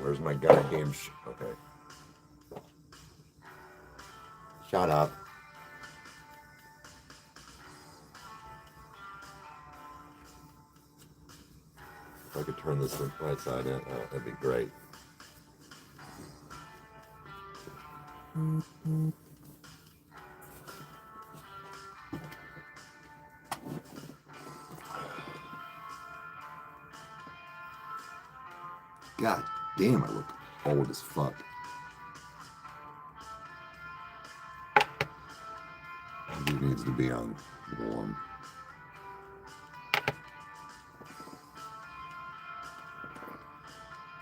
Where's my goddamn okay. Shut up. If I could turn this right side in, that'd be great. God damn, I look old as fuck. It needs to be on warm.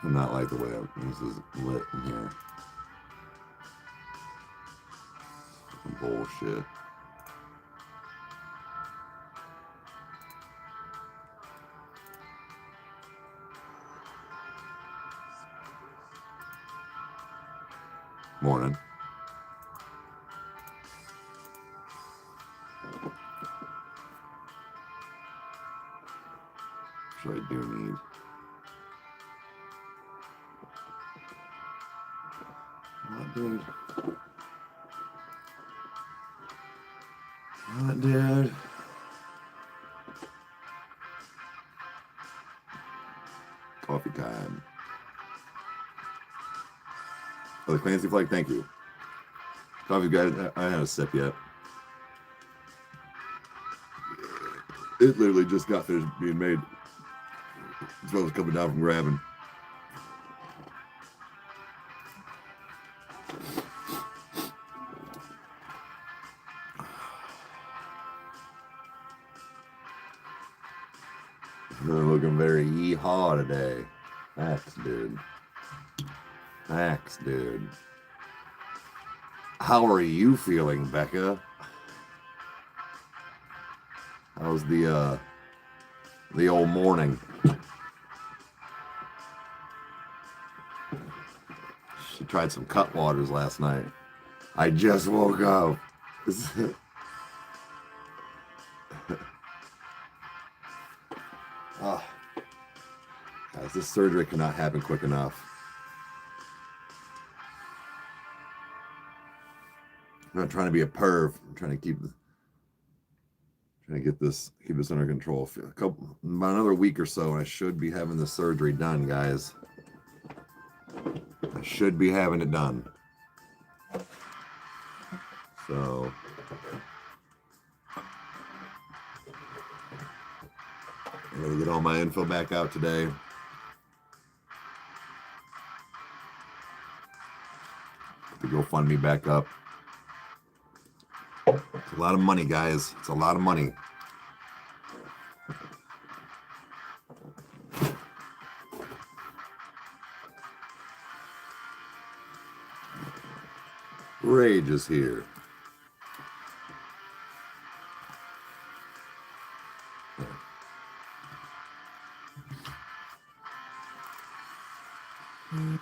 I not like the way this is lit in here. Bullshit. Morning. So I do need. What, dude? What, dude? Coffee time. Oh, the Clancy flag, thank you. Coffee, guys, I haven't had a sip yet. It literally just got finished being made. That's what I was coming down from grabbing. You're looking very yee-haw today. Thanks, dude. Thanks, dude. How are you feeling, Becca? How's the old morning? She tried some cut waters last night. I just woke up. Oh, guys, this surgery cannot happen quick enough. I'm not trying to be a perv. I'm trying to keep this under control. About another week or so, and I should be having the surgery done, guys. I should be having it done. So I'm gonna get all my info back out today. The GoFundMe back up. It's a lot of money, guys. It's a lot of money. Rage is here.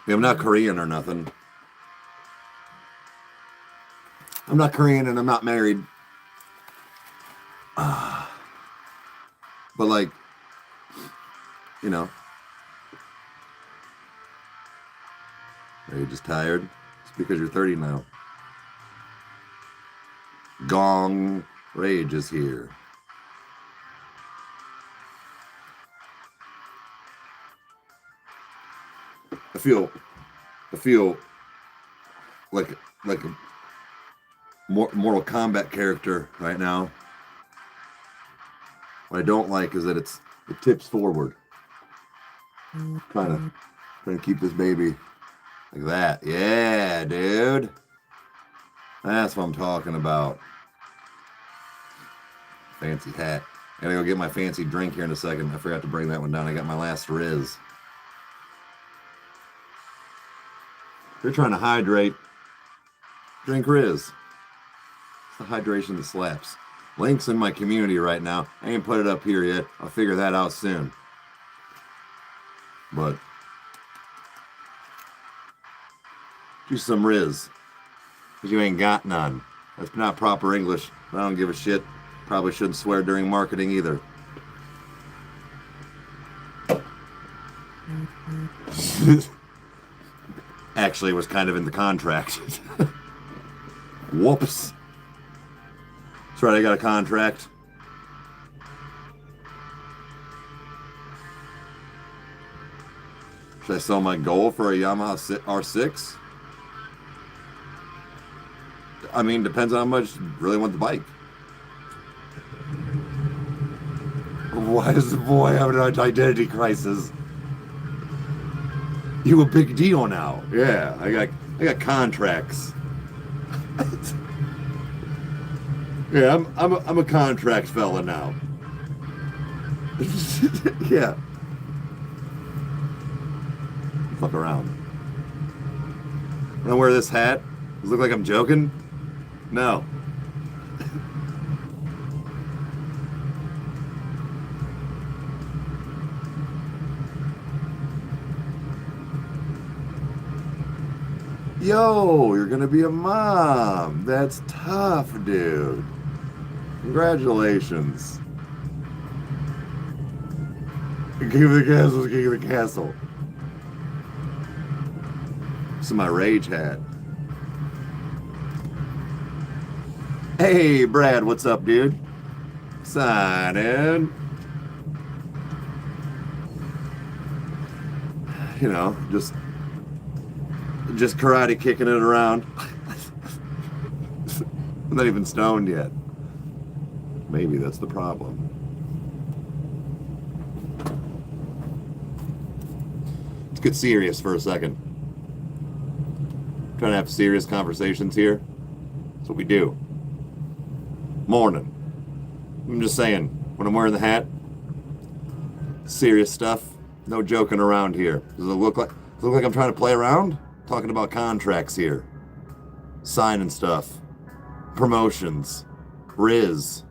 I'm not Korean or nothing. I'm not Korean and I'm not married. But like, you know, are you just tired? It's because you're 30 now. Gong Rage is here. I feel like Mortal Kombat character right now. What I don't like is that it tips forward. Trying to keep this baby like that. Yeah, dude. That's what I'm talking about. Fancy hat. I gotta go get my fancy drink here in a second. I forgot to bring that one down. I got my last Riz. If you're trying to hydrate, drink Riz. It's the hydration that slaps. Link's in my community right now. I ain't put it up here yet. I'll figure that out soon. But do some Riz. Because you ain't got none. That's not proper English. I don't give a shit. Probably shouldn't swear during marketing either. Actually, it was kind of in the contract. Whoops. That's right, I got a contract. Should I sell my Gold for a Yamaha R6? I mean, depends on how much you really want the bike. Why is the boy having an identity crisis? You a big deal now. Yeah, I got contracts. Yeah, I'm a contract fella now. Yeah. Fuck around. When I wear this hat, does it look like I'm joking? No. Yo, you're gonna be a mom. That's tough, dude. Congratulations. King of the Castle is King of the Castle. This is my rage hat. Hey, Brad, what's up, dude? Sign in. You know, just karate kicking it around. I'm not even stoned yet. Maybe that's the problem. Let's get serious for a second. Trying to have serious conversations here. That's what we do. Morning. I'm just saying, when I'm wearing the hat, serious stuff. No joking around here. Does it look like I'm trying to play around? Talking about contracts here. Signing stuff. Promotions. Riz.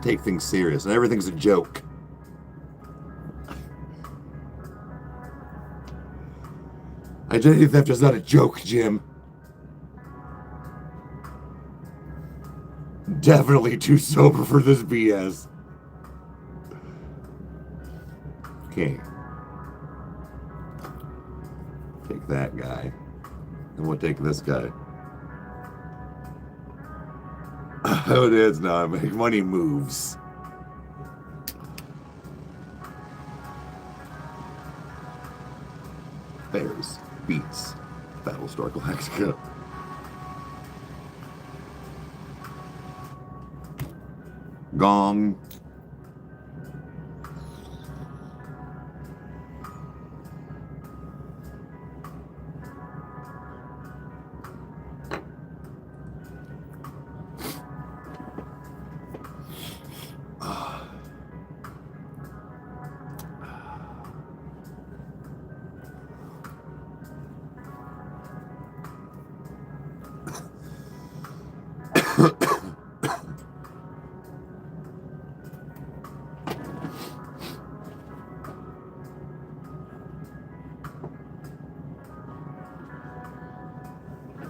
Take things serious. And everything's a joke. Identity theft is not a joke, Jim. Definitely too sober for this BS. Okay. Take that guy. And we'll take this guy. Oh, it is now. I make money moves. Bears, beats, Battlestar Galactica. Gong.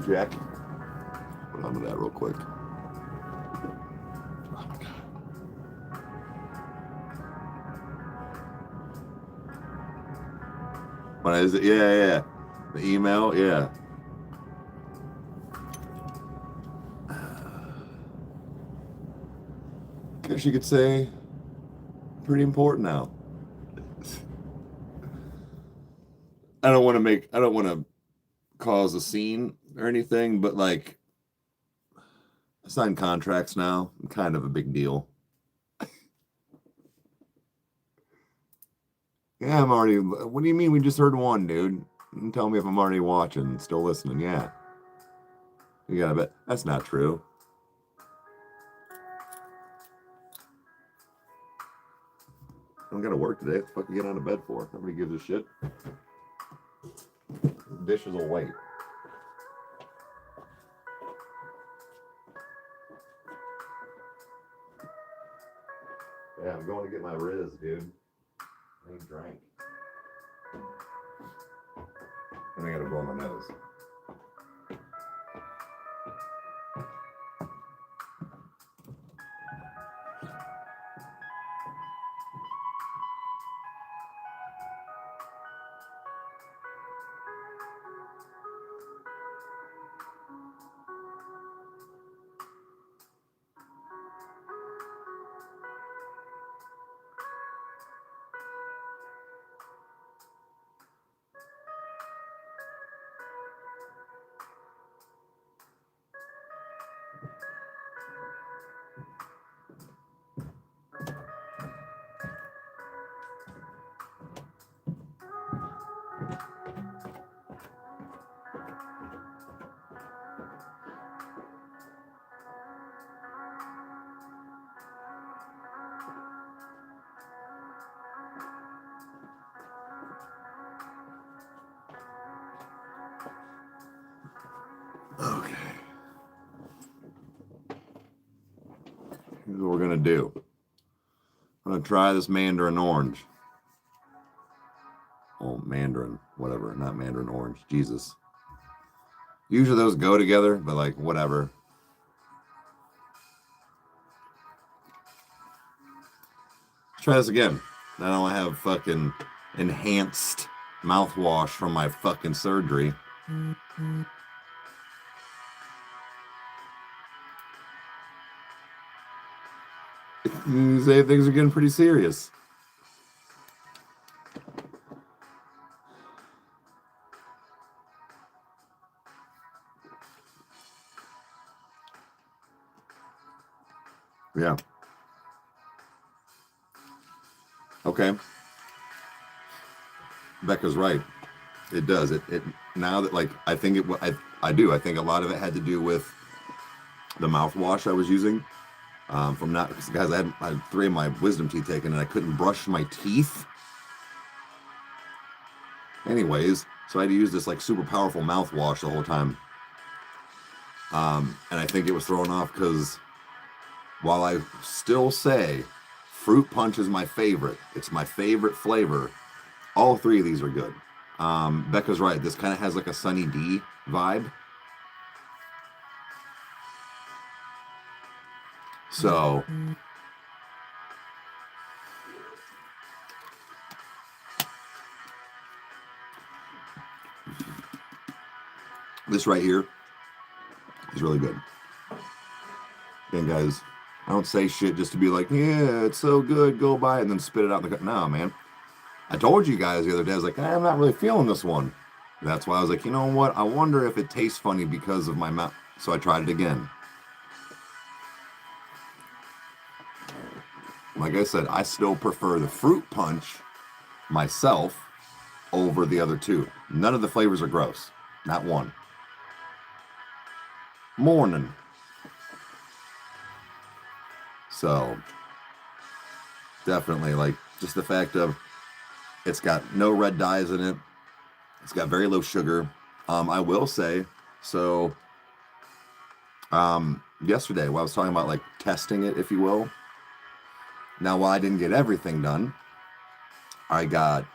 Jack, put on to that real quick. Oh my God. What is it? Yeah. The email, yeah. Guess you could say pretty important now. I don't want to cause a scene or anything, but like I signed contracts now. Kind of a big deal. Yeah, I'm already. What do you mean we just heard one, dude? You can tell me if I'm already watching, still listening. Yeah. You gotta bet. That's not true. I don't gotta work today. What the fuck you get out of bed for? Nobody gives a shit. Dishes will wait. Yeah, I'm going to get my Riz, dude. I ain't drank. And I gotta blow my nose. Okay. Here's what we're gonna do. I'm gonna try this mandarin orange. Oh, mandarin, whatever, not mandarin orange. Jesus. Usually those go together, but like whatever. Let's try this again. I don't have fucking enhanced mouthwash from my fucking surgery. You say things are getting pretty serious. Yeah. Okay. Becca's right. It does. It now that like I think it I do. I think a lot of it had to do with the mouthwash I was using. From not because guys, I had 3 of my wisdom teeth taken and I couldn't brush my teeth. Anyways, so I had to use this like super powerful mouthwash the whole time. And I think it was thrown off because while I still say fruit punch is my favorite, it's my favorite flavor. All 3 of these are good. Becca's right. This kind of has like a Sunny D vibe. So this right here is really good. And guys, I don't say shit just to be like, yeah, it's so good, go buy it, and then spit it out in the no, man. I told you guys the other day, I was like, I'm not really feeling this one. And that's why I was like, you know what? I wonder if it tastes funny because of my mouth. So I tried it again. Like I said, I still prefer the fruit punch myself over the other 2. None of the flavors are gross. Not one. Morning. So definitely like just the fact of it's got no red dyes in it. It's got very low sugar. I will say, so yesterday while I was talking about like testing it, if you will. Now, while I didn't get everything done, I got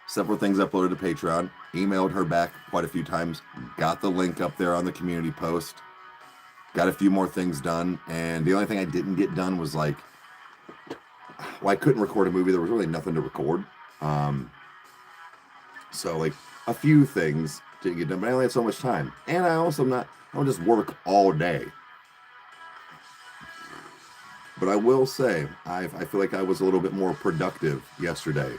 several things uploaded to Patreon, emailed her back quite a few times, got the link up there on the community post, got a few more things done, and the only thing I didn't get done was like, well, I couldn't record a movie. There was really nothing to record. So like a few things didn't get done, but I only had so much time. And I don't just work all day. But I will say, I feel like I was a little bit more productive yesterday.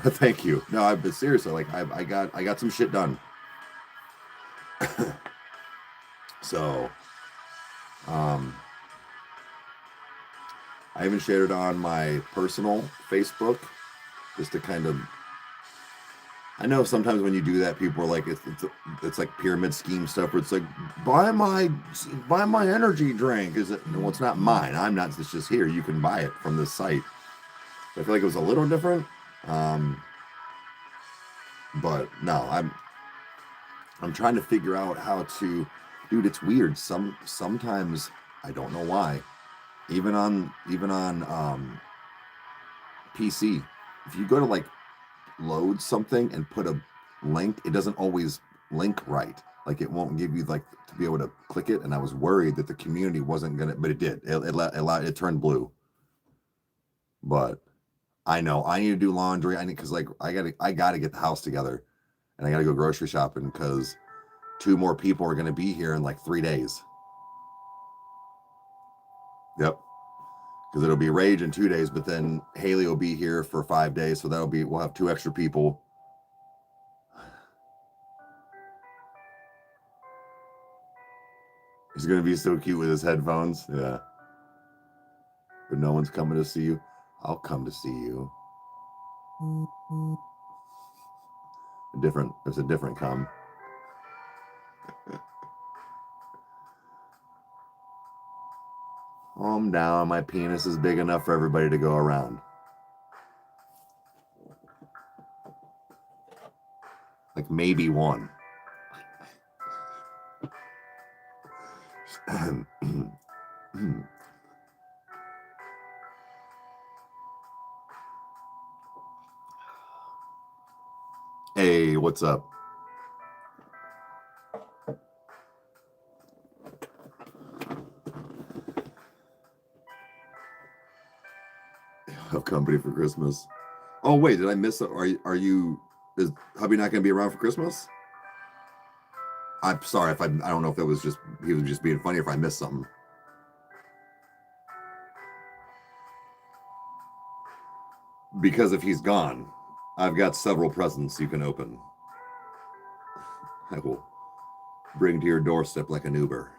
Thank you. No, but seriously, like I got some shit done. So, I even shared it on my personal Facebook, just to kind of. I know sometimes when you do that, people are like, it's like pyramid scheme stuff where it's like, buy my energy drink. Is it? Well, it's not mine. I'm not. It's just here. You can buy it from this site. I feel like it was a little different. But no, I'm trying to figure out how to, dude. It's weird. Sometimes I don't know why. Even on PC, if you go to like load something and put a link, it doesn't always link right. Like it won't give you like to be able to click it. And I was worried that the community wasn't gonna, but it did. It turned blue. But I know I need to do laundry. I need because like I gotta get the house together, and I gotta go grocery shopping because 2 more people are gonna be here in like 3 days. Yep. Because it'll be Rage in 2 days, but then Haley will be here for 5 days, so we'll have 2 extra people. He's gonna be so cute with his headphones, yeah. But no one's coming to see you. I'll come to see you. There's a different come. Calm down, my penis is big enough for everybody to go around. Like maybe one. Hey, what's up? Have company for Christmas. Oh wait, did I miss it? Is hubby not gonna be around for Christmas? I'm sorry if I don't know if that was just he was just being funny, if I missed something. Because if he's gone, I've got several presents you can open. I will bring to your doorstep like an Uber.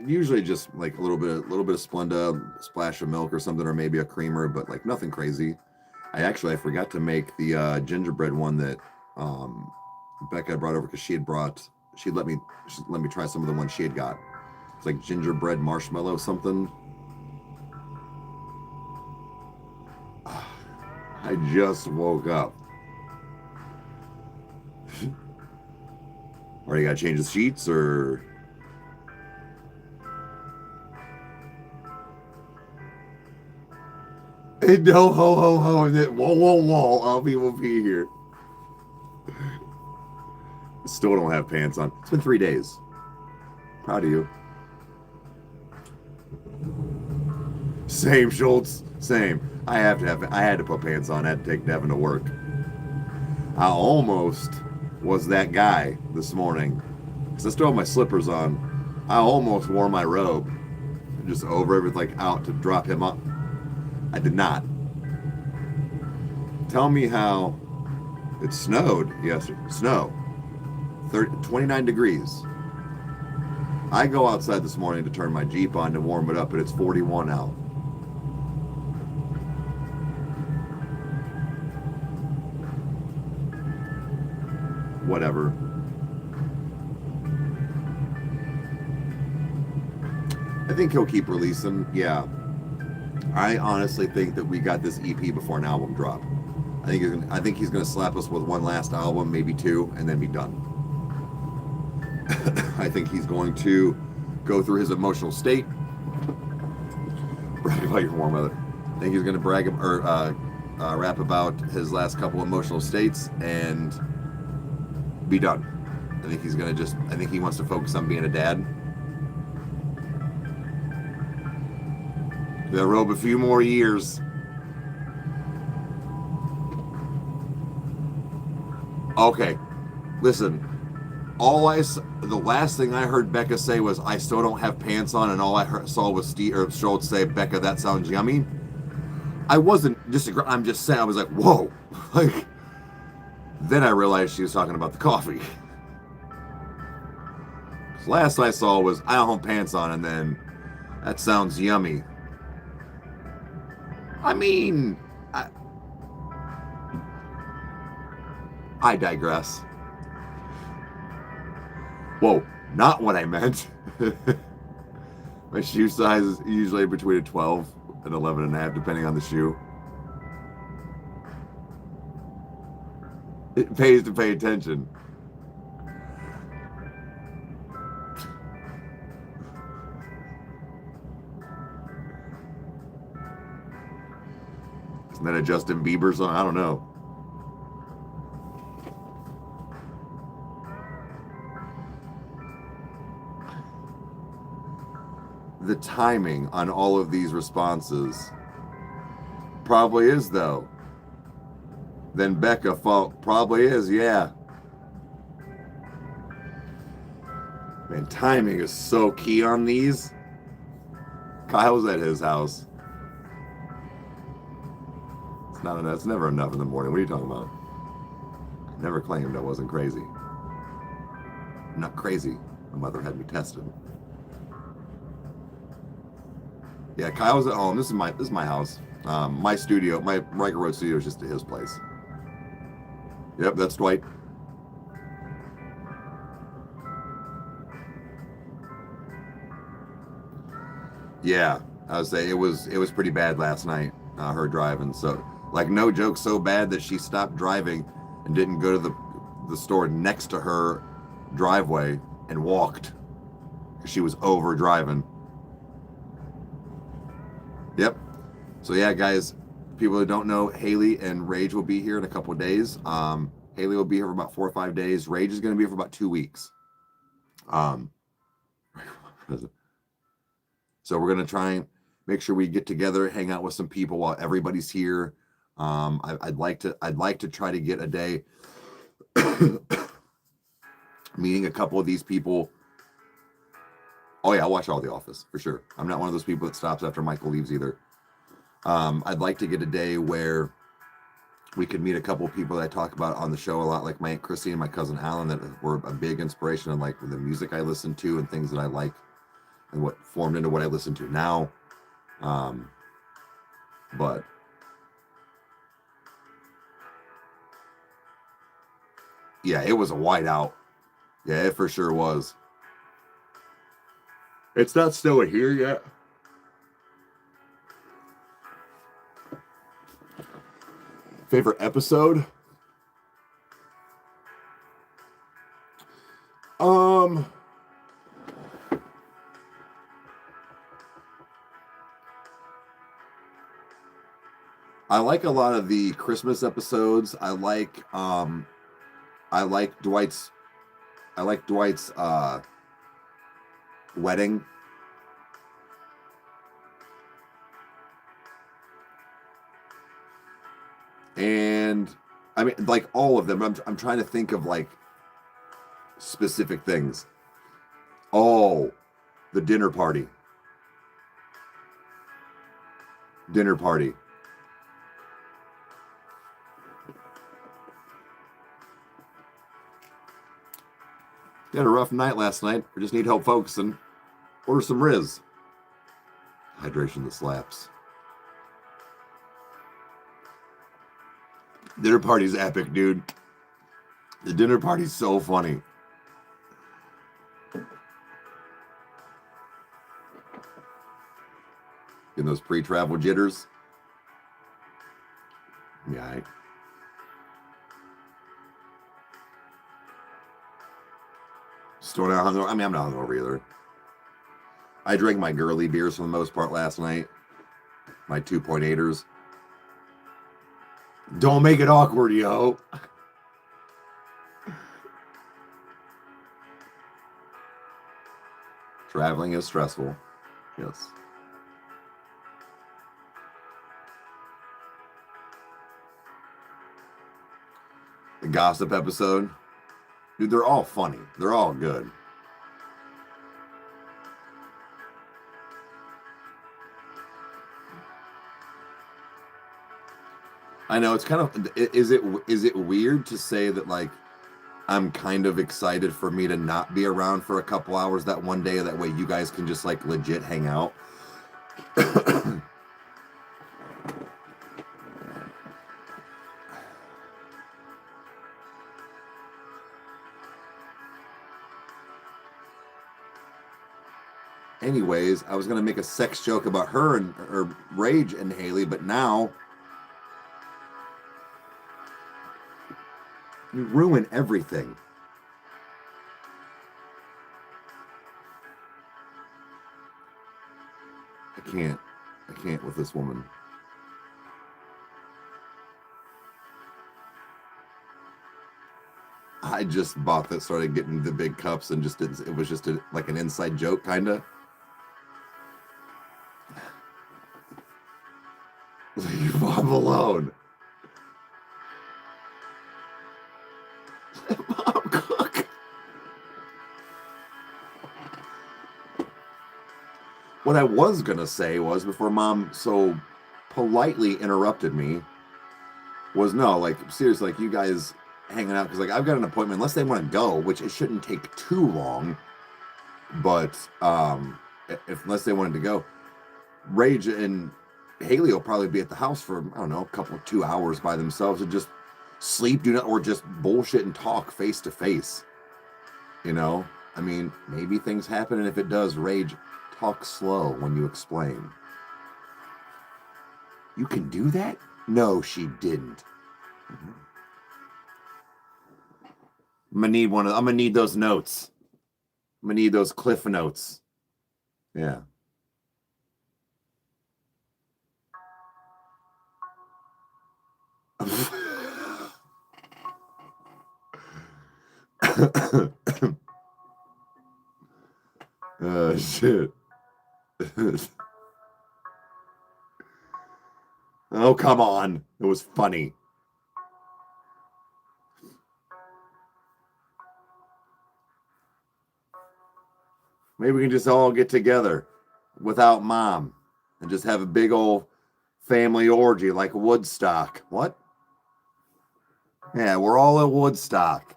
Usually just like a little bit of Splenda, a splash of milk or something, or maybe a creamer, but like nothing crazy. I forgot to make the gingerbread one that Becca brought over because she'd let me try some of the ones she had got. It's like gingerbread marshmallow something. I just woke up. Or you gotta change the sheets or. No, ho, whoa, all people be here. Still don't have pants on. It's been 3 days. Proud of you. Same, Schultz. Same. I had to put pants on. I had to take Devin to work. I almost was that guy this morning. Because I still have my slippers on. I almost wore my robe. Just over everything, like out to drop him up. I did not. Tell me how it snowed yesterday. Snow. 29 degrees. I go outside this morning to turn my Jeep on to warm it up, and it's 41 out. Whatever. I think he'll keep releasing. Yeah. I honestly think that we got this EP before an album drop. I think he's gonna slap us with one last album, maybe 2, and then be done. I think he's going to go through his emotional state. Brag about your warm weather. I think he's gonna rap about his last couple emotional states and be done. I think he wants to focus on being a dad. They'll robe a few more years. Okay, listen. The last thing I heard Becca say was, "I still don't have pants on," and all saw was Steve or Schultz say, "Becca, that sounds yummy." I wasn't disagreeing. I'm just saying. I was like, "Whoa!" Like, then I realized she was talking about the coffee. Last I saw was, "I don't have pants on," and then, "That sounds yummy." I mean, I digress. Whoa, not what I meant. My shoe size is usually between a 12 and 11 and a half, depending on the shoe. It pays to pay attention. Isn't that a Justin Bieber song? I don't know. The timing on all of these responses probably is, though. Then Becca fault probably is, yeah. Man, timing is so key on these. Kyle's at his house. It's not enough. It's never enough in the morning. What are you talking about? I never claimed I wasn't crazy. I'm not crazy. My mother had me tested. Yeah, Kyle's at home. This is my house. My studio, my Rykerroad studio is just at his place. Yep, that's Dwight. Yeah, I would say it was pretty bad last night. Her driving, so like no joke, so bad that she stopped driving and didn't go to the store next to her driveway and walked because she was over driving. Yep. So yeah, guys, people who don't know, Haley and Rage will be here in a couple of days. Haley will be here for about 4 or 5 days. Rage is going to be here for about 2 weeks. So we're going to try and make sure we get together, hang out with some people while everybody's here. I'd like to try to get a day meeting a couple of these people. Oh yeah, I'll watch all The Office for sure. I'm not one of those people that stops after Michael leaves either. I'd like to get a day where we could meet a couple of people that I talk about on the show a lot, like my Aunt Chrissy and my cousin Alan, that were a big inspiration in like the music I listen to and things that I like and what formed into what I listen to now. But yeah, it was a whiteout. Yeah, it for sure was. It's not snowing here yet. Favorite episode? I like a lot of the Christmas episodes. I like Dwight's wedding. And I mean, like all of them. I'm trying to think of like specific things. Oh, the dinner party. Dinner party. You had a rough night last night. We just need help focusing. Order some Riz. Hydration that slaps. Dinner party's epic, dude. The dinner party's so funny. In those pre-travel jitters. Yeah. Still not hungover. I mean, I'm not hungover either. I drank my girly beers for the most part last night. My 2.8ers. Don't make it awkward, yo. Traveling is stressful. Yes. The gossip episode. Dude, they're all funny. They're all good. I know it's kind of, is it weird to say that, like, I'm kind of excited for me to not be around for a couple hours that one day, that way you guys can just like legit hang out? Anyways, I was gonna make a sex joke about her and or Rage and Haley, but now you ruin everything. I can't with this woman. I just bought that, started getting the big cups, and just didn't. It was just like an inside joke, kind of. Leave Mom alone. Let Mom cook. What I was gonna say was, before Mom so politely interrupted me, was no, like, seriously, like, you guys hanging out, because like I've got an appointment, unless they want to go, which it shouldn't take too long, but if unless they wanted to go, Rage and Haley will probably be at the house for, I don't know, a couple 2 hours by themselves, and just sleep, do not, or just bullshit and talk face to face. You know, I mean, maybe things happen, and if it does, Rage, talk slow when you explain. You can do that? No, she didn't. I'm gonna need those notes. I'm gonna need those cliff notes. Yeah. Shit. Oh, come on. It was funny. Maybe we can just all get together without Mom and just have a big old family orgy like Woodstock. What? Yeah, we're all at Woodstock.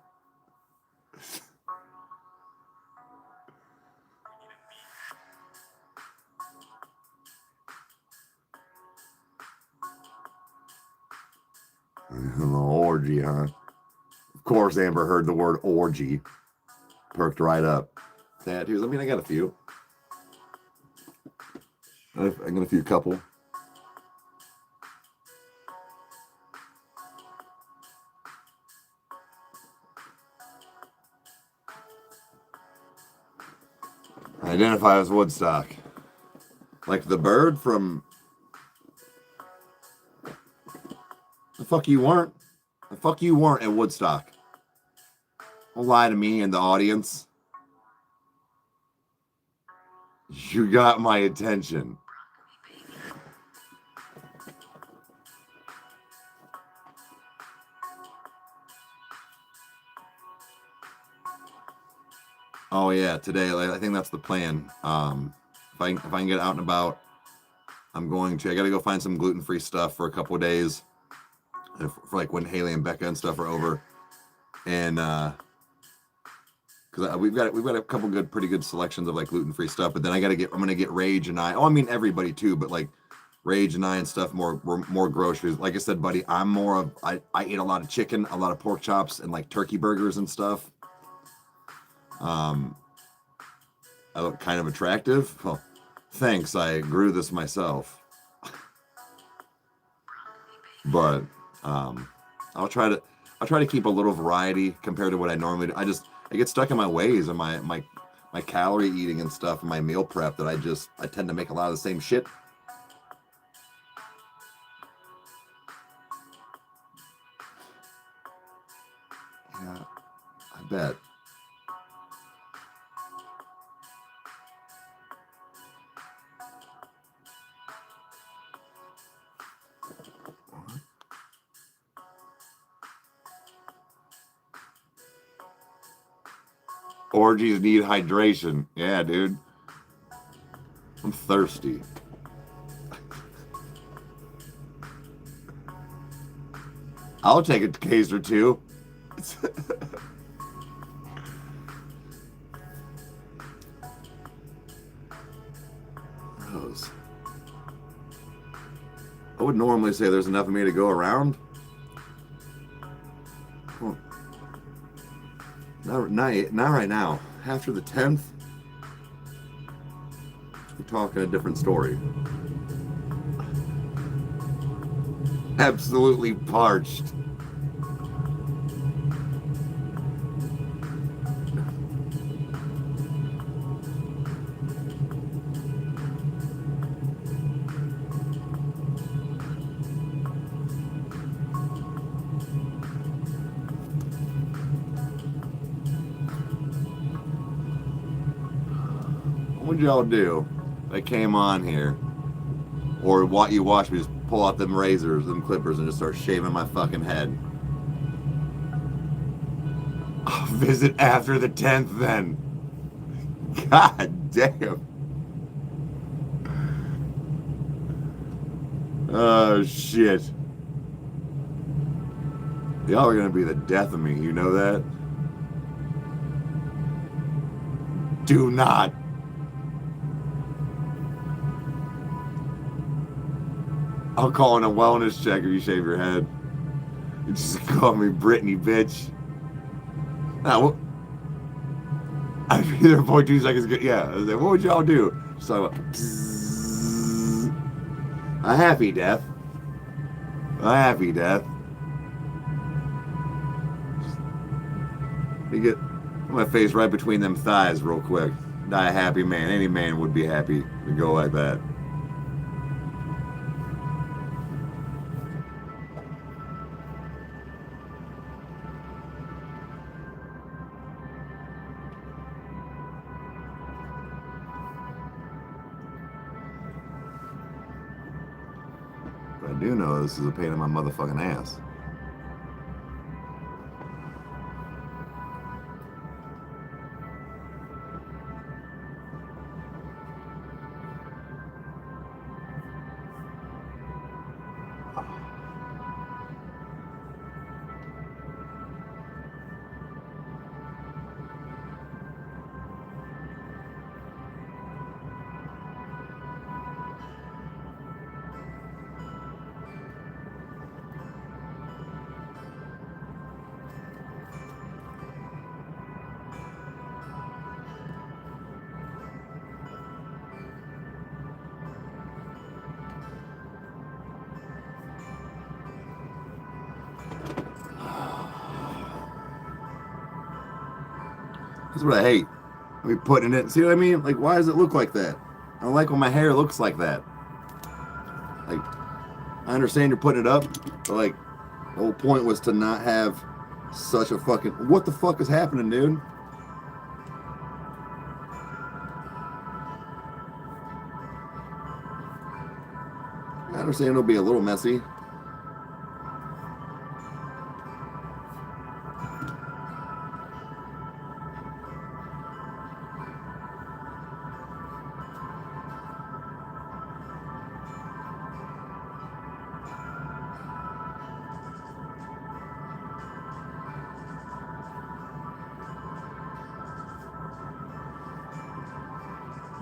Orgy, huh? Of course, Amber heard the word orgy. Perked right up. Tattoos. I mean, I got a few. I got a few couple. I identify as Woodstock. Like the bird from... The fuck you weren't. The fuck you weren't at Woodstock. Don't lie to me and the audience. You got my attention. Oh yeah, today, like, I think that's the plan. If I can get out and about, I'm going to. I got to go find some gluten-free stuff for a couple of days, for like when Haley and Becca and stuff are over, and because we've got a couple pretty good selections of like gluten-free stuff. But then I'm gonna get Rage and I. Oh, I mean everybody too, but like Rage and I and stuff, more groceries. Like I said, buddy, I'm more of I eat a lot of chicken, a lot of pork chops, and like turkey burgers and stuff. I look kind of attractive. Well, thanks. I grew this myself, but I'll try to keep a little variety compared to what I normally do. I get stuck in my ways and my calorie eating and stuff, and my meal prep, that I tend to make a lot of the same shit. Yeah, I bet. Orgies need hydration. Yeah, dude. I'm thirsty. I'll take a case or two. Gross. I would normally say there's enough of me to go around. Well, not right now. After the 10th, we're talking a different story. Absolutely parched. What would y'all do if I came on here, or what you watch me just pull out them razors, them clippers, and just start shaving my fucking head? I'll visit after the 10th then. God damn. Oh shit. Y'all are gonna be the death of me, you know that? Do not. I'll call in a wellness check if you shave your head. You just call me Brittany, bitch. Now, I'd be there for 2 seconds. Yeah, I was like, what would y'all do? Just talk about a happy death. A happy death. You get my face right between them thighs real quick. Die a happy man. Any man would be happy to go like that. But I do know this is a pain in my motherfucking ass. That's what I hate. I mean, putting it. See what I mean? Like, why does it look like that? I don't like when my hair looks like that. Like, I understand you're putting it up, but like, the whole point was to not have such a fucking. What the fuck is happening, dude? I understand it'll be a little messy.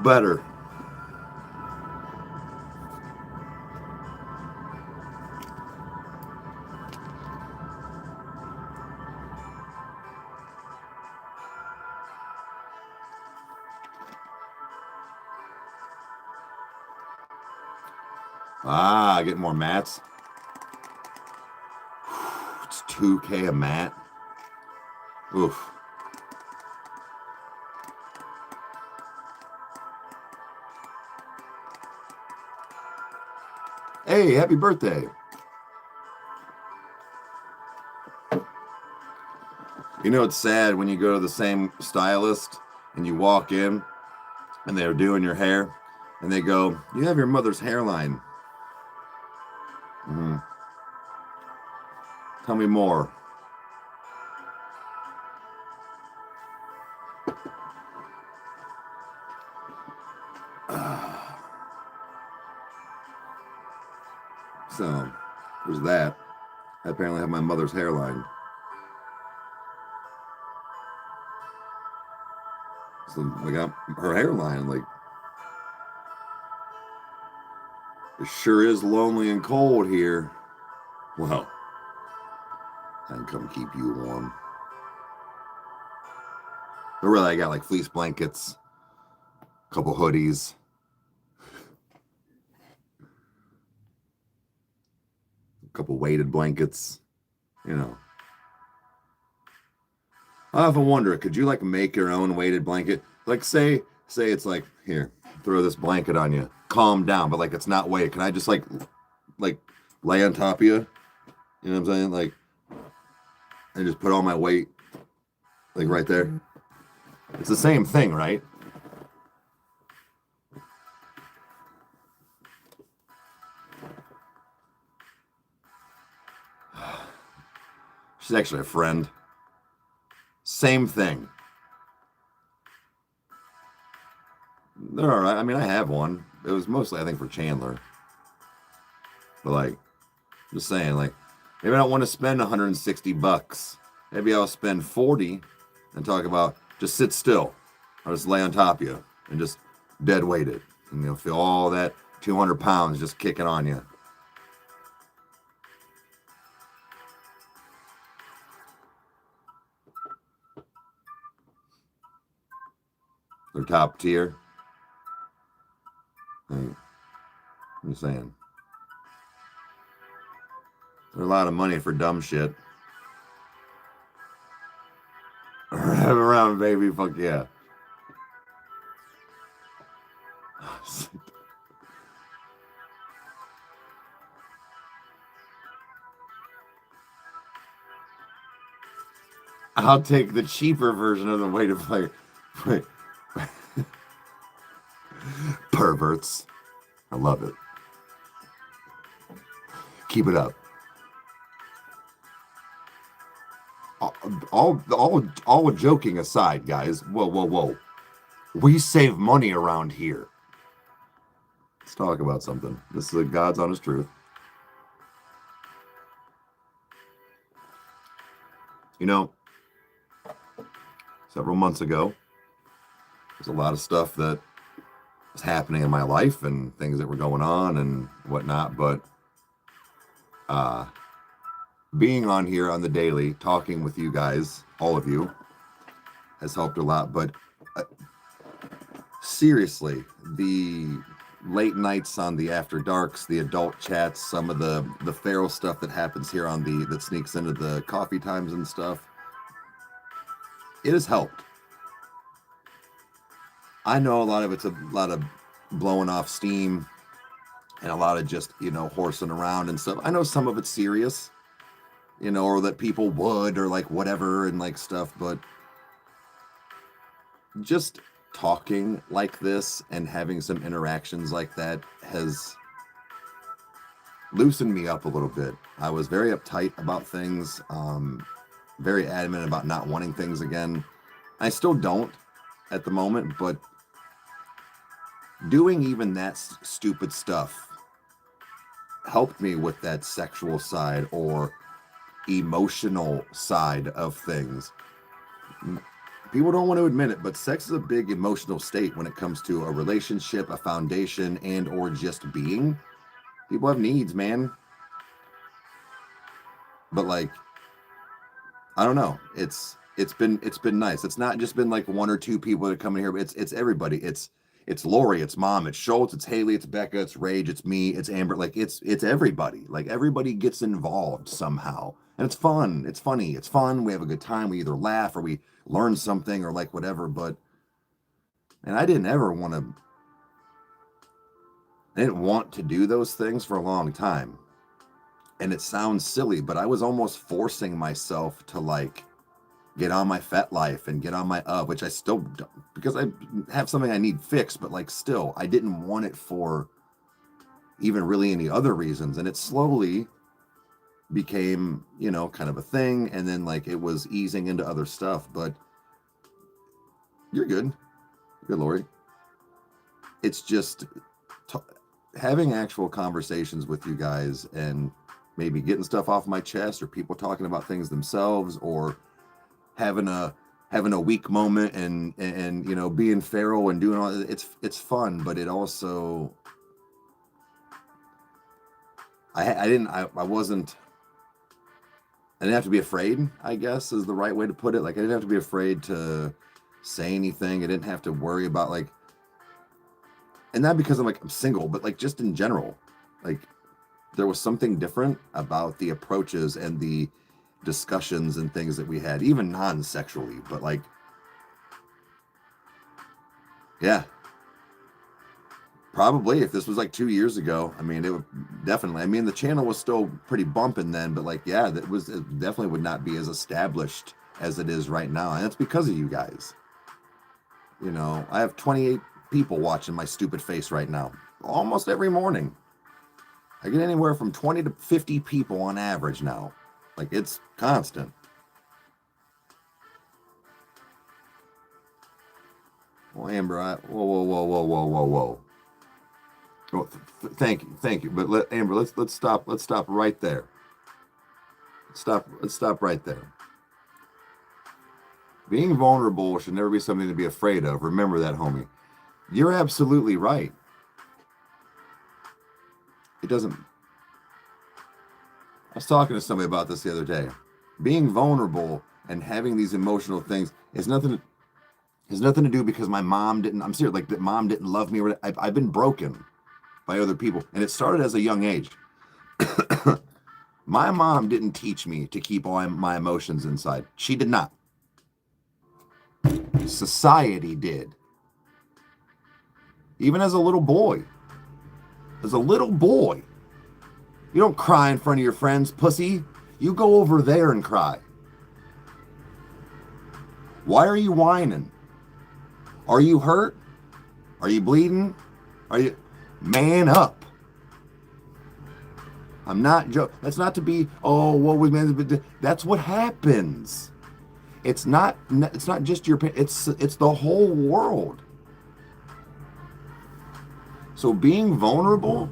Better. Ah, get more mats. It's $2K a mat. Oof. Hey, happy birthday. You know, it's sad when you go to the same stylist and you walk in and they're doing your hair and they go, you have your mother's hairline. Mm-hmm. Tell me more. So there's that. I apparently have my mother's hairline. So I got her hairline. Like, it sure is lonely and cold here. Well, I can come keep you warm. But really, I got like fleece blankets, a couple hoodies, a couple weighted blankets, you know. I often wonder, could you like make your own weighted blanket? Like say it's like, here, throw this blanket on you, calm down, but like it's not weighted. Can I just like lay on top of you? You know what I'm saying? Like, and just put all my weight like right there. It's the same thing, right? She's actually a friend. Same thing. They're all right. I mean, I have one. It was mostly, I think, for Chandler. But like, just saying, like, maybe I don't want to spend 160 bucks. Maybe I'll spend 40 and talk about just sit still. I'll just lay on top of you and just dead weight it. And you'll feel all that 200 pounds just kicking on you. They're top tier. I'm just saying. They're a lot of money for dumb shit. Have around, baby. Fuck yeah. I'll take the cheaper version of the way to play. Perverts. I love it. Keep it up. All joking aside, guys. Whoa. We save money around here. Let's talk about something. This is God's honest truth. You know, several months ago, there's a lot of stuff that was happening in my life and things that were going on and whatnot, but being on here on the daily, talking with you guys, all of you, has helped a lot. But seriously, the late nights on the after darks, the adult chats, some of the feral stuff that happens here on that sneaks into the coffee times and stuff, it has helped. I know a lot of it's a lot of blowing off steam and a lot of just, horsing around and stuff. I know some of it's serious, or that people would, or like whatever and like stuff, but just talking like this and having some interactions like that has loosened me up a little bit. I was very uptight about things, very adamant about not wanting things again. I still don't at the moment, but doing even that stupid stuff helped me with that sexual side or emotional side of things. People don't want to admit it, but sex is a big emotional state when it comes to a relationship, a foundation, and or just being. People have needs, man. But like, I don't know. It's been nice. It's not just been like one or two people that come in here, but it's everybody. It's Lori, it's Mom, it's Schultz, it's Haley, it's Becca, it's Rage, it's me, it's Amber. Like it's everybody. Like everybody gets involved somehow. And it's fun. It's funny. It's fun. We have a good time. We either laugh or we learn something or like whatever. But, and I didn't want to do those things for a long time. And it sounds silly, but I was almost forcing myself to like get on my Fet Life and get on my which I still don't, because I have something I need fixed, but like still, I didn't want it for even really any other reasons. And it slowly became, kind of a thing. And then like it was easing into other stuff, but you're good. You're good, Lori. It's just having actual conversations with you guys and maybe getting stuff off my chest, or people talking about things themselves, or having a weak moment and you know, being feral and doing all, it's fun, but it also, I didn't have to be afraid, I guess is the right way to put it. Like, I didn't have to be afraid to say anything. I didn't have to worry about, like, and not because I'm single, but like just in general, like there was something different about the approaches and the discussions and things that we had, even non-sexually, but like, yeah, probably if this was like 2 years ago, I mean, it would definitely, I mean, the channel was still pretty bumping then, but like, yeah, it definitely would not be as established as it is right now. And it's because of you guys. You know, I have 28 people watching my stupid face right now, almost every morning. I get anywhere from 20 to 50 people on average now. Like, it's constant. Well, Amber, whoa. Oh, thank you. But Amber, let's stop right there. Let's stop right there. Being vulnerable should never be something to be afraid of. Remember that, homie. You're absolutely right. It doesn't. I was talking to somebody about this the other day. Being vulnerable and having these emotional things has nothing to do because my mom didn't. I'm serious. Like, that mom didn't love me. I've been broken by other people, and it started as a young age. My mom didn't teach me to keep all my emotions inside. She did not. Society did. Even as a little boy. You don't cry in front of your friends, pussy. You go over there and cry. Why are you whining? Are you hurt? Are you bleeding? Man up. I'm not joking. That's not to be, oh, what was man? That's what happens. It's not just your, it's the whole world. So being vulnerable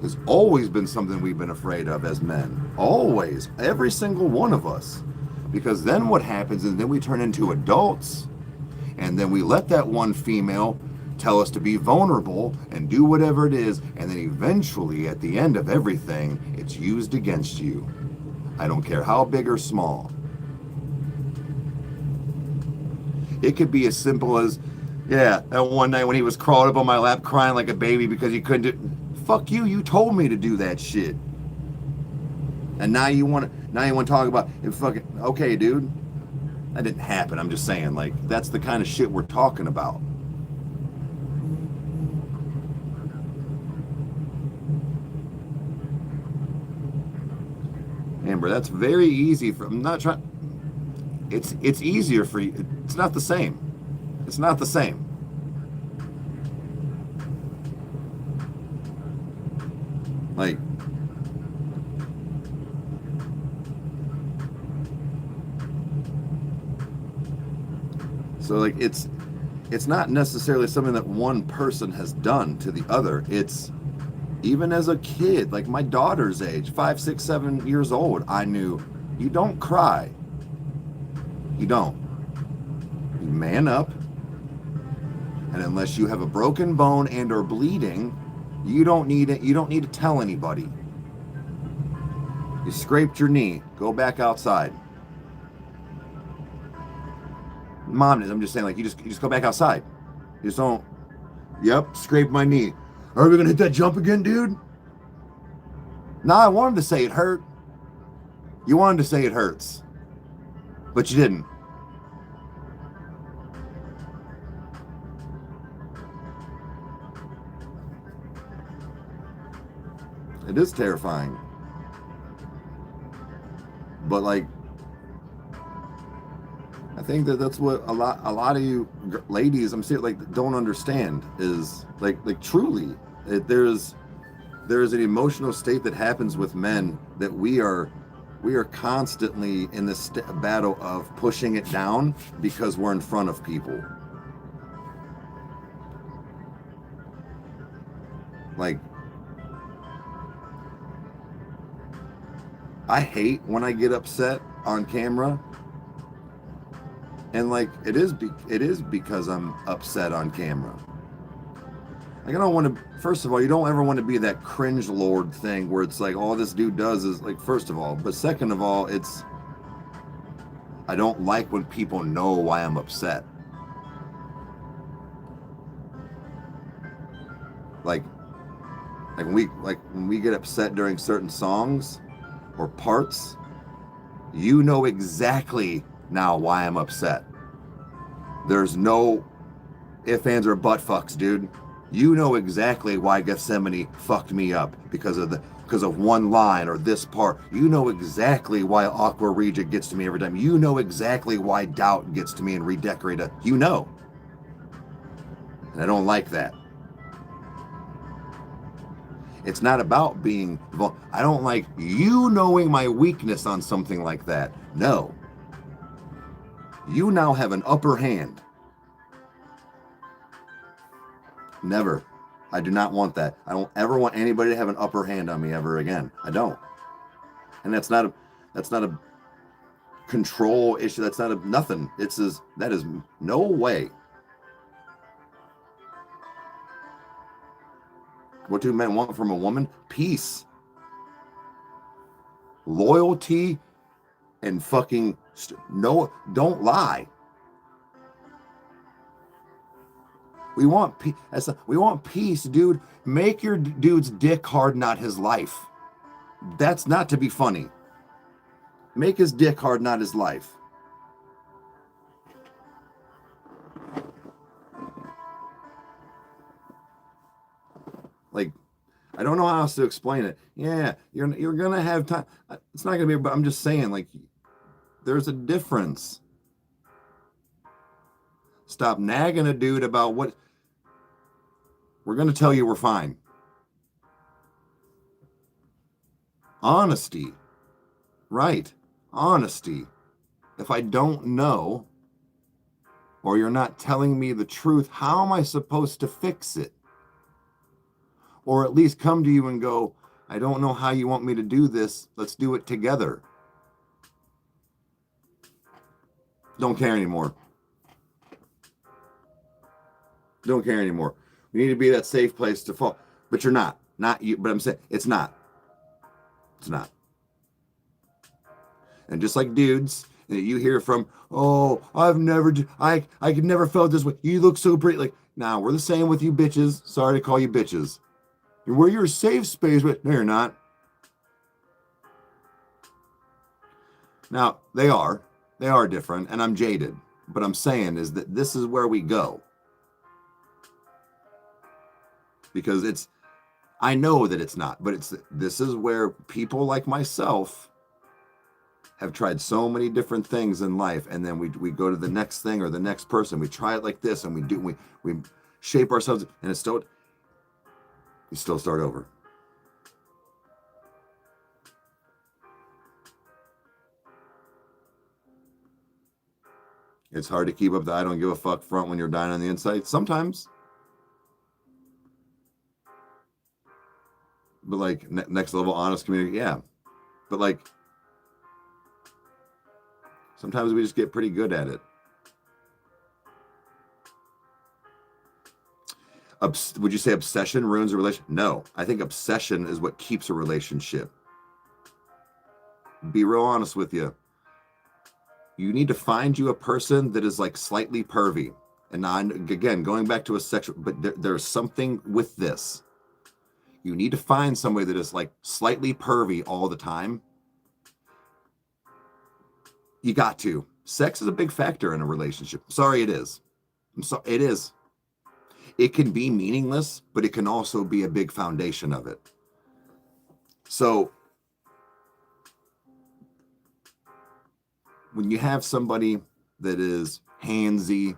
has always been something we've been afraid of as men. Always. Every single one of us. Because then what happens is then we turn into adults, and then we let that one female tell us to be vulnerable and do whatever it is, and then eventually at the end of everything, it's used against you. I don't care how big or small. It could be as simple as, yeah, that one night when he was crawling up on my lap crying like a baby because he couldn't do. Fuck you, you told me to do that shit. And now you want to talk about it. Fucking, okay, dude. That didn't happen. I'm just saying, like, that's the kind of shit we're talking about. Amber, that's very easy for, I'm not trying, it's easier for you. It's not the same. It's not the same. Like, so like it's not necessarily something that one person has done to the other. It's even as a kid, like my daughter's age, 5, 6, 7 years old, I knew you don't cry. You don't. You man up. And unless you have a broken bone and or bleeding, you don't need it. You don't need to tell anybody. You scraped your knee. Go back outside. Mom, I'm just saying, like, you just go back outside. You just don't. Yep, scraped my knee. Are we gonna hit that jump again, dude? Nah, I wanted to say it hurt. You wanted to say it hurts, but you didn't. It is terrifying. But like, I think that's what a lot of you ladies, I'm saying, like, don't understand is like truly, there's an emotional state that happens with men that we are constantly in this battle of pushing it down because we're in front of people. Like, I hate when I get upset on camera, and like it is because I'm upset on camera. Like I don't want to. First of all, you don't ever want to be that cringe lord thing where it's like all this dude does is like. First of all, but second of all, it's I don't like when people know why I'm upset. Like when we get upset during certain songs or parts, you know exactly now why I'm upset. There's no ifs, ands, or butt fucks, dude. You know exactly why Gethsemane fucked me up because of one line or this part. You know exactly why Aqua Regia gets to me every time. You know exactly why Doubt gets to me and Redecorate. You know. And I don't like that. It's not about being. I don't like you knowing my weakness on something like that. No. You now have an upper hand. Never. I do not want that. I don't ever want anybody to have an upper hand on me ever again. I don't. And that's not a control issue. That's not a nothing. That is no way. What do men want from a woman? Peace, loyalty, and fucking no. Don't lie. We want peace. We want peace, dude. Make your dude's dick hard, not his life. That's not to be funny. Make his dick hard, not his life. Like, I don't know how else to explain it. Yeah, you're gonna have time. It's not gonna be. But I'm just saying, like, there's a difference. Stop nagging a dude about what. We're gonna tell you we're fine. Honesty, right? Honesty. If I don't know, or you're not telling me the truth, how am I supposed to fix it? Or at least come to you and go, I don't know how you want me to do this. Let's do it together. Don't care anymore. Don't care anymore. We need to be that safe place to fall. But you're not. Not you. But I'm saying it's not. It's not. And just like dudes that you hear from, oh, I could never felt this way. You look so pretty. Like, nah, we're the same with you bitches. Sorry to call you bitches. Where you're a safe space, but no, you're not. Now, they are different, and I'm jaded. But I'm saying is that this is where we go. Because I know that it's not, but this is where people like myself have tried so many different things in life, and then we go to the next thing or the next person. We try it like this, and we shape ourselves, and we still start over. It's hard to keep up the I don't give a fuck front when you're dying on the inside. Sometimes. But like next level honest community, yeah. But like sometimes we just get pretty good at it. Would you say obsession ruins a relationship? No, I think obsession is what keeps a relationship. Be real honest with you. You need to find you a person that is like slightly pervy. And again, going back to a sexual, but there's something with this. You need to find somebody that is like slightly pervy all the time. You got to. Sex is a big factor in a relationship. Sorry, it is. It is. It can be meaningless, but it can also be a big foundation of it. So when you have somebody that is handsy,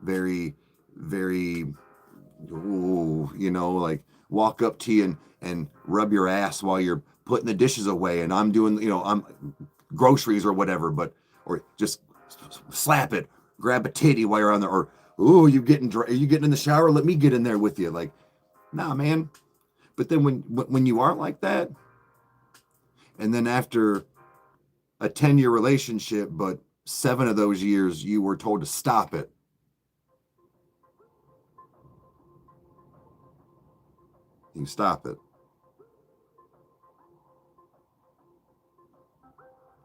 very, very, like walk up to you and rub your ass while you're putting the dishes away, and I'm doing, I'm groceries or whatever, or just slap it, grab a titty while you're on there, or are you getting in the shower? Let me get in there with you. Like, nah, man. But then when you aren't like that, And then after a 10-year relationship, but 7 of those years you were told to stop it. You stop it.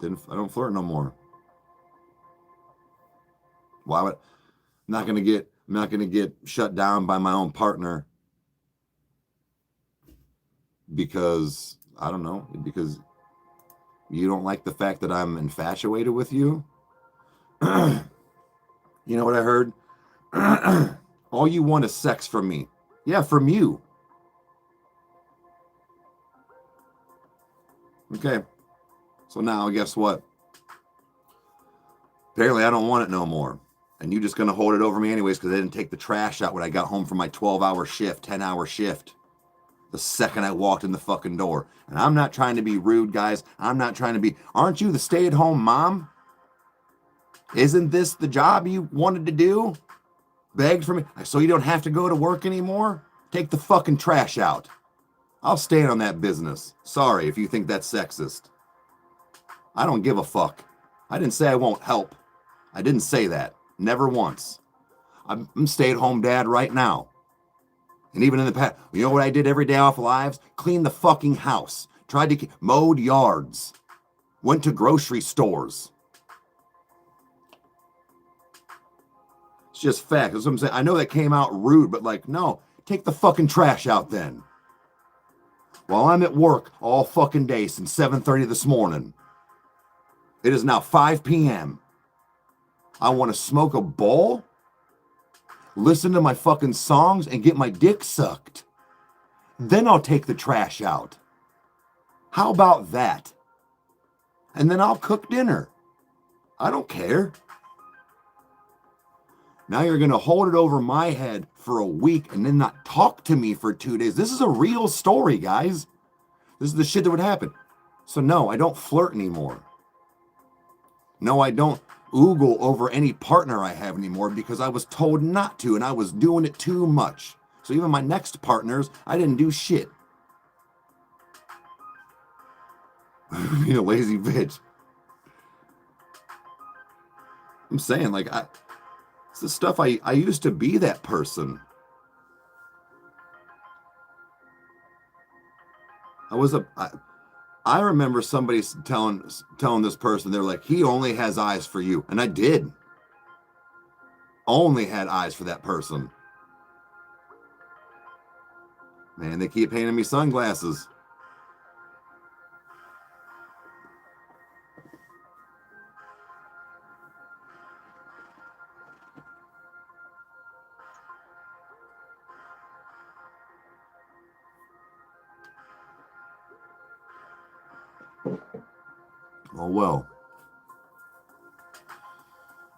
I don't flirt no more. Why would I'm not gonna get shut down by my own partner because I don't know, because you don't like the fact that I'm infatuated with you? You know what I heard? All you want is sex from me. Yeah, from you. Okay. So now guess what? Apparently I don't want it no more. And you just gonna hold it over me anyways because I didn't take the trash out when I got home from my 12-hour shift, 10-hour shift. The second I walked in the fucking door. And I'm not trying to be rude, guys. I'm not trying to be... Aren't you the stay-at-home mom? Isn't this the job you wanted to do? Begged for me? So you don't have to go to work anymore? Take the fucking trash out. I'll stand on that business. Sorry if you think that's sexist. I don't give a fuck. I didn't say I won't help. I didn't say that. Never once. I'm stay-at-home dad right now. And even in the past, you know what I did every day off lives? Cleaned the fucking house. Mowed yards. Went to grocery stores. It's just fact. That's what I'm saying. I know that came out rude, but like, no, take the fucking trash out then. While I'm at work all fucking day since 7:30 this morning. It is now 5 p.m. I want to smoke a bowl, listen to my fucking songs, and get my dick sucked. Then I'll take the trash out. How about that? And then I'll cook dinner. I don't care. Now you're going to hold it over my head for a week and then not talk to me for 2 days. This is a real story, guys. This is the shit that would happen. So no, I don't flirt anymore. No, I don't oogle over any partner I have anymore because I was told not to and I was doing it too much. So even my next partners, I didn't do shit. Being a lazy bitch. I'm saying, like, it's the stuff I used to be that person. I remember somebody telling this person, they're like, he only has eyes for you. And I did. Only had eyes for that person. Man, they keep handing me sunglasses. Oh, well.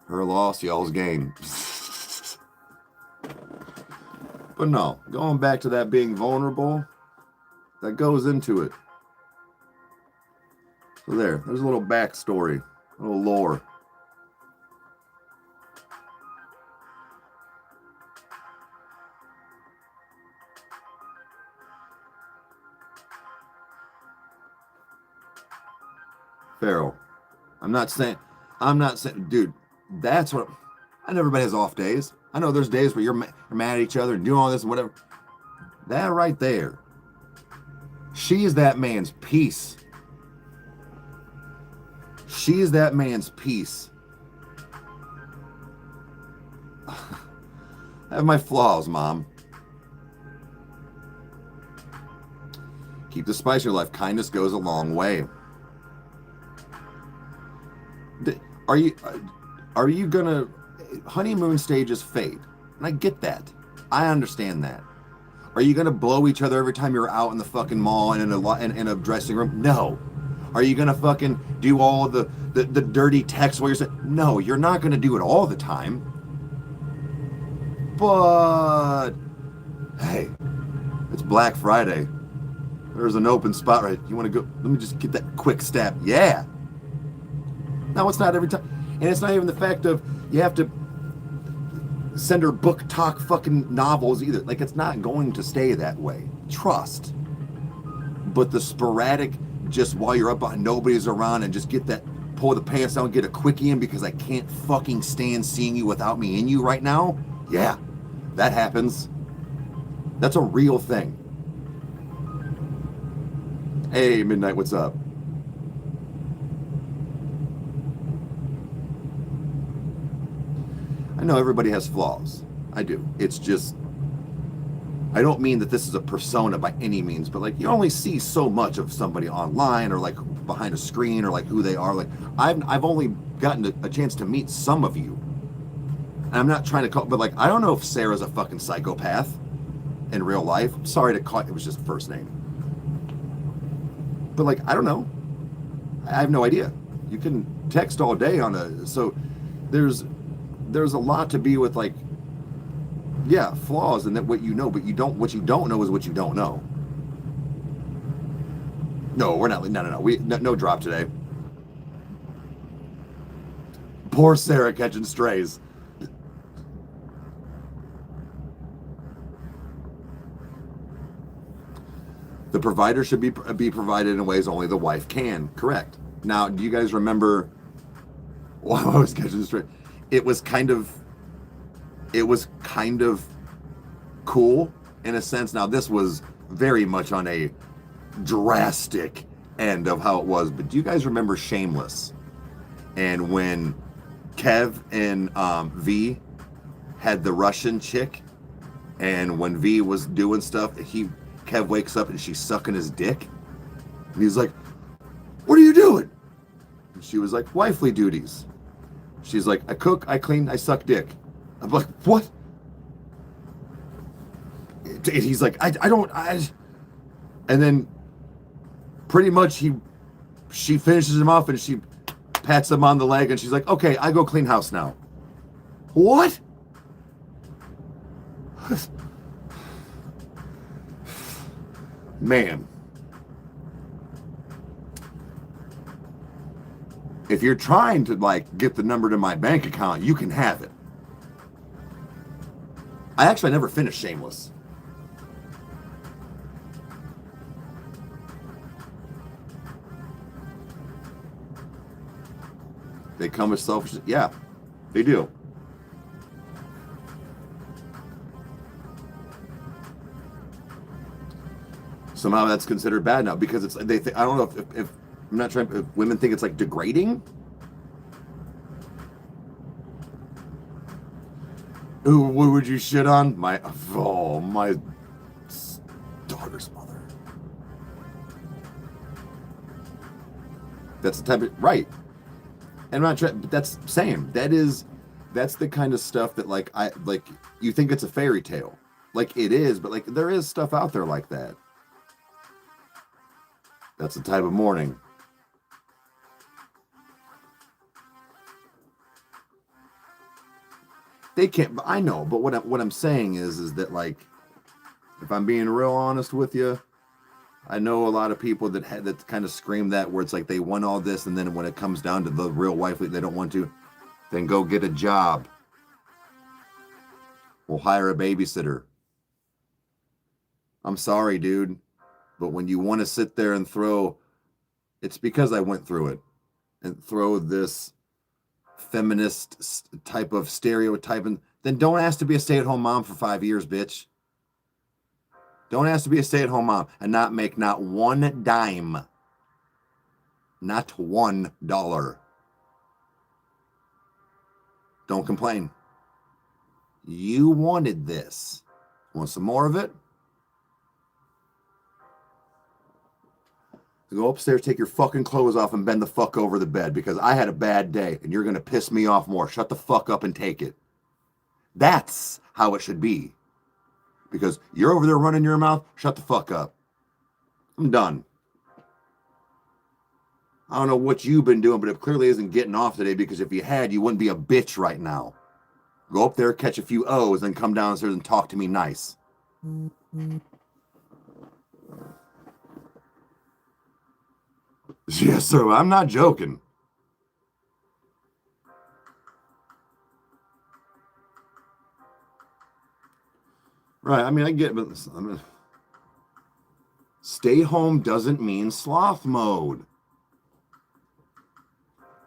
Her loss, y'all's gain. But no, going back to that being vulnerable, that goes into it. So there's a little backstory, a little lore. Farrell. I'm not saying, dude, that's what, and everybody has off days. I know there's days where you're mad at each other and doing all this and whatever. That right there. She is that man's peace. She is that man's peace. I have my flaws, Mom. Keep the spice in your life. Kindness goes a long way. Are you gonna, honeymoon stages fade, and I get that. I understand that. Are you gonna blow each other every time you're out in the fucking mall and in a dressing room? No. Are you gonna fucking do all the dirty text while you're saying? No, you're not gonna do it all the time. But hey, it's Black Friday. There's an open spot, right? You want to go? Let me just get that quick stab. Yeah. No, it's not every time. And it's not even the fact of you have to send her book talk fucking novels either. Like, it's not going to stay that way. Trust. But the sporadic just while you're up on nobody's around and just get that, pull the pants down, get a quickie in because I can't fucking stand seeing you without me in you right now? Yeah, that happens. That's a real thing. Hey, Midnight, what's up? I know everybody has flaws. I do. It's just, I don't mean that this is a persona by any means, but like you only see so much of somebody online or like behind a screen or like who they are. Like I've only gotten a chance to meet some of you. And I'm not trying to call, but like I don't know if Sarah's a fucking psychopath in real life. I'm sorry to call it was just first name. But like I don't know. I have no idea. You can text all day on a, so there's a lot to be with, like, yeah, flaws and that what you know, but what you don't know is what you don't know. No, we're not. No, no drop today. Poor Sarah catching strays. The provider should be provided in ways only the wife can. Correct. Now, do you guys remember? While I was catching strays, it was kind of cool in a sense. Now, this was very much on a drastic end of how it was, but do you guys remember Shameless? And when Kev and V had the Russian chick, and when V was doing stuff, Kev wakes up and she's sucking his dick, and he's like, "What are you doing?" And she was like, "Wifely duties." She's like, "I cook, I clean, I suck dick." I'm like, "What?" And he's like, I don't. And then pretty much she finishes him off and she pats him on the leg and she's like, "Okay, I go clean house now." What? Man. If you're trying to like get the number to my bank account, you can have it. I actually never finished Shameless. They come with selfish. Yeah, they do. Somehow that's considered bad now because it's I don't know if I'm not trying. If women think it's like degrading. Who would you shit on? My daughter's mother. That's the type of right. And I'm not trying, but that's same. That's the kind of stuff that like you think it's a fairy tale. Like it is, but like there is stuff out there like that. That's the type of morning. They can't. I know, but what I'm saying is that like, if I'm being real honest with you, I know a lot of people that kind of scream that where it's like they want all this, and then when it comes down to the real wife, they don't want to. Then go get a job. We'll hire a babysitter. I'm sorry, dude, but when you want to sit there and throw, it's because I went through it, and throw this feminist type of stereotype, and then don't ask to be a stay-at-home mom for 5 years, bitch. Don't ask to be a stay-at-home mom and not make not one dime, not $1. Don't complain. You wanted this. Want some more of it? Go upstairs, take your fucking clothes off, and bend the fuck over the bed because I had a bad day and you're going to piss me off more. Shut the fuck up and take it. That's how it should be. Because you're over there running your mouth, shut the fuck up. I'm done. I don't know what you've been doing, but it clearly isn't getting off today because if you had, you wouldn't be a bitch right now. Go up there, catch a few O's, then come downstairs and talk to me nice. Yes, sir. I'm not joking. Right. I mean, I get, but Stay home doesn't mean sloth mode.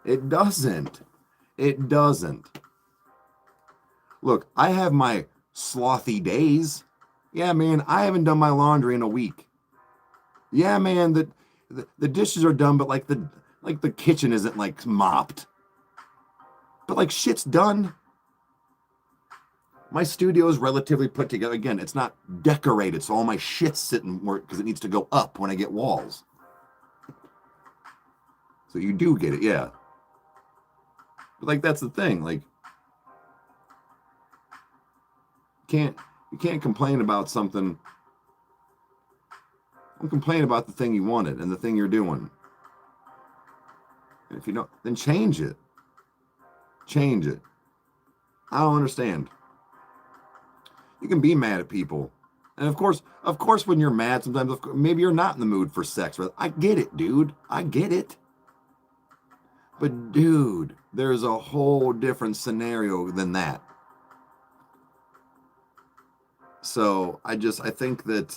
It doesn't. It doesn't. Look, I have my slothy days. Yeah, man, I haven't done my laundry in a week. Yeah, man, the dishes are done, but like the kitchen isn't like mopped. But like shit's done. My studio is relatively put together. Again, it's not decorated, so all my shit's sitting where because it needs to go up when I get walls. So you do get it, yeah. But like that's the thing, like you can't complain about something. Don't complain about the thing you wanted and the thing you're doing. And if you don't, then change it. Change it. I don't understand. You can be mad at people. And of course, when you're mad, sometimes maybe you're not in the mood for sex. I get it, dude. I get it. But dude, there's a whole different scenario than that. So I think that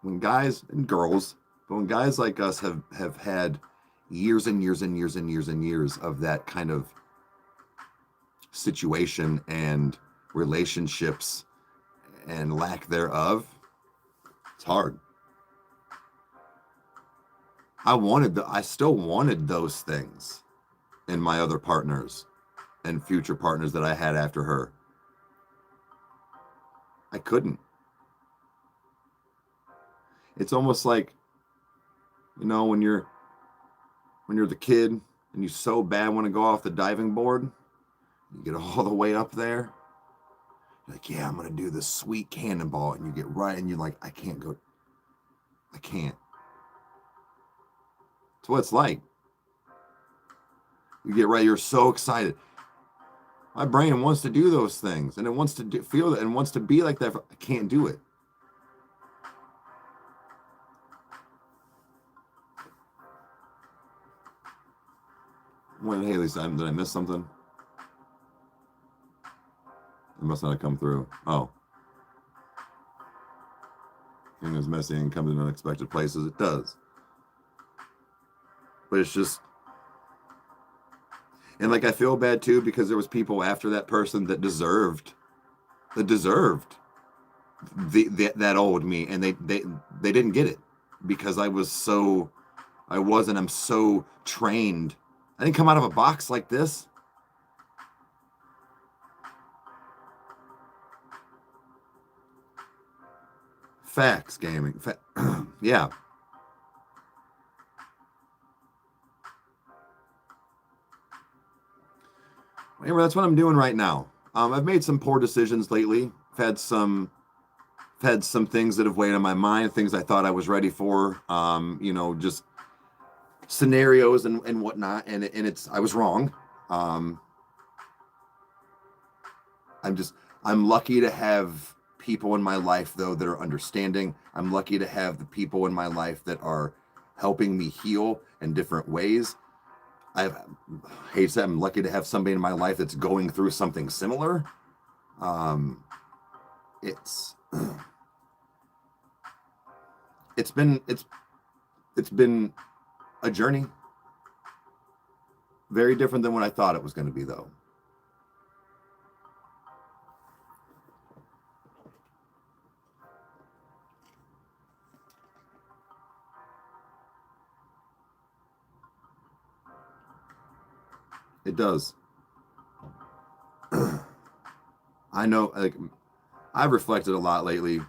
when guys and girls, but when guys like us have had years and years and years and years and years of that kind of situation and relationships and lack thereof, it's hard. I still wanted those things in my other partners and future partners that I had after her. I couldn't. It's almost like, when you're the kid and you so bad want to go off the diving board, you get all the way up there. You're like, yeah, I'm going to do this sweet cannonball. And you get right and you're like, I can't go. I can't. It's what it's like. You get right. You're so excited. My brain wants to do those things and it wants to feel it and wants to be like that. I can't do it. What did Haley say? Did I miss something? It must not have come through. Oh. Thing is messy and comes in unexpected places. It does. But it's just, and like I feel bad too because there was people after that person that deserved that old me, and they didn't get it because I'm so trained. I didn't come out of a box like this. Facts, gaming. Yeah. Anyway, that's what I'm doing right now. I've made some poor decisions lately. I've had some things that have weighed on my mind, things I thought I was ready for. Just scenarios and whatnot, and I was wrong. I'm lucky to have people in my life though that are understanding. I'm lucky to have the people in my life that are helping me heal in different ways. I'm lucky to have somebody in my life that's going through something similar. It's been a journey. Very different than what I thought it was going to be, though. It does. I know, like, I've reflected a lot lately,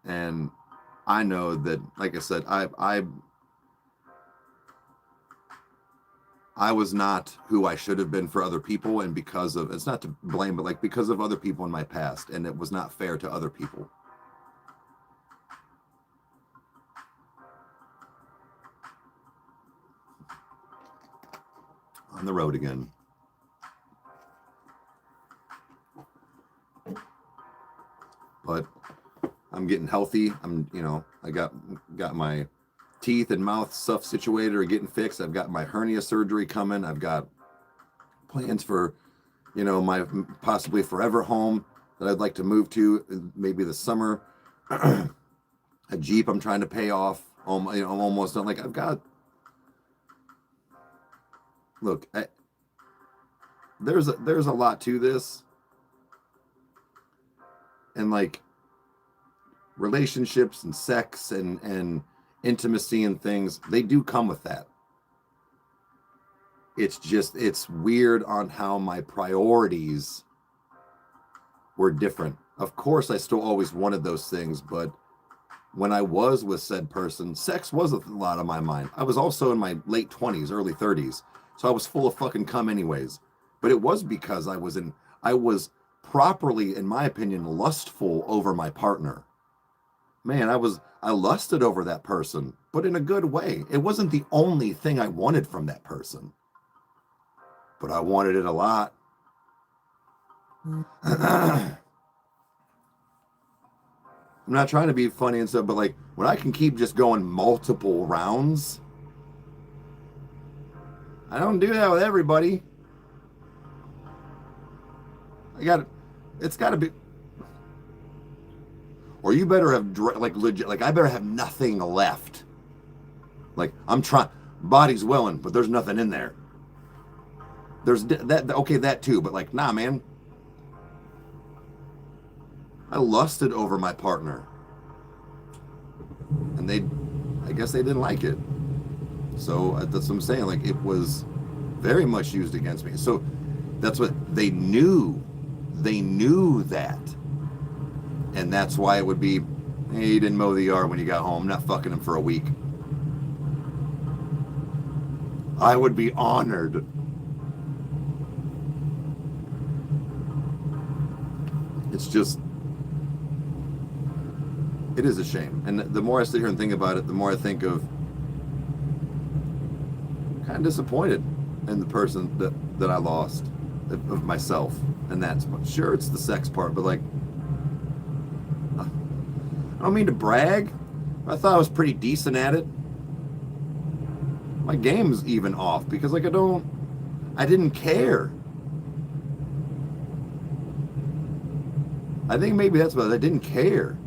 and I know that, like I said, I was not who I should have been for other people, and because of, it's not to blame, but like because of other people in my past, and it was not fair to other people. On the road again. But I'm getting healthy. I got my teeth and mouth stuff situated or getting fixed. I've got my hernia surgery coming. I've got plans for, my possibly forever home that I'd like to move to maybe this summer. a Jeep I'm trying to pay off. I'm almost done. Like I've got. Look, there's a lot to this, and like relationships and sex and intimacy and things, they do come with that. It's weird on how my priorities were different. Of course, I still always wanted those things, but when I was with said person, sex was a lot on my mind. I was also in my late 20s, early 30s, so I was full of fucking cum anyways. But it was because I was properly, in my opinion, lustful over my partner. Man, I lusted over that person, but in a good way. It wasn't the only thing I wanted from that person, but I wanted it a lot. I'm not trying to be funny and stuff, but like when I can keep just going multiple rounds, I don't do that with everybody. It's got to be, or you better have like legit, like I better have nothing left. Like I'm trying, body's willing, but there's nothing in there. There's that, okay, that too, but like, nah, man. I lusted over my partner, and I guess they didn't like it. So that's what I'm saying. Like it was very much used against me. So that's what they knew. They knew that, and that's why it would be, hey, you didn't mow the yard when you got home. I'm not fucking him for a week. I would be honored. It's just. It is a shame. And the more I sit here and think about it, the more I think of kind of disappointed in the person that I lost, of myself. And that's, sure, it's the sex part, but like, I don't mean to brag. I thought I was pretty decent at it. My game's even off because like I didn't care. I think maybe that's what I didn't care.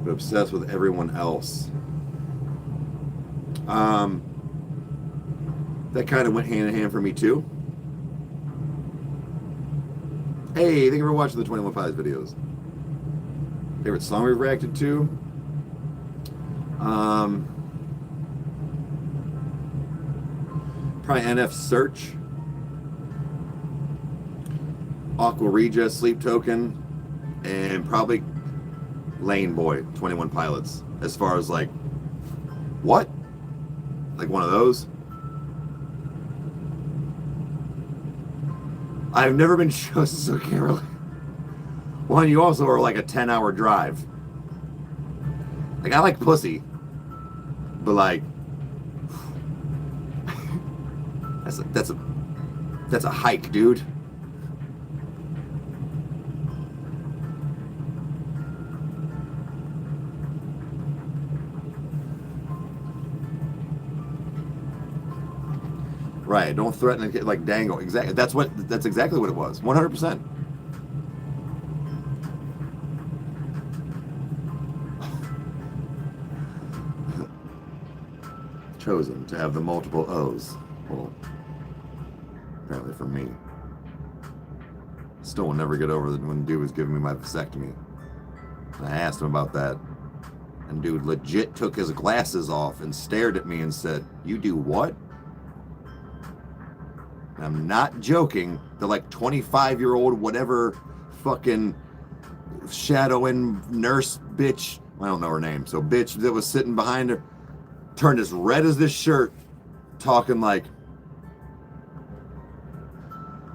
Obsessed with everyone else. That kind of went hand in hand for me too. Hey, thank you for watching the 21 Pilots videos. Favorite song we've reacted to? Probably NF Search, Aqua Regia, Sleep Token, and probably Lane Boy, 21 Pilots. As far as like, what? Like one of those? I've never been chosen, so I can't really. Well, and you also are like a 10-hour drive. Like I like pussy, but like that's a hike, dude. Right, don't threaten to like dangle. Exactly. That's exactly what it was. 100%. Chosen to have the multiple O's. Well, apparently for me. Still will never get over when dude was giving me my vasectomy. And I asked him about that. And dude legit took his glasses off and stared at me and said, "You do what?" And I'm not joking. The like 25-year-old whatever fucking shadowing nurse bitch, I don't know her name, so bitch that was sitting behind her, turned as red as this shirt, talking like,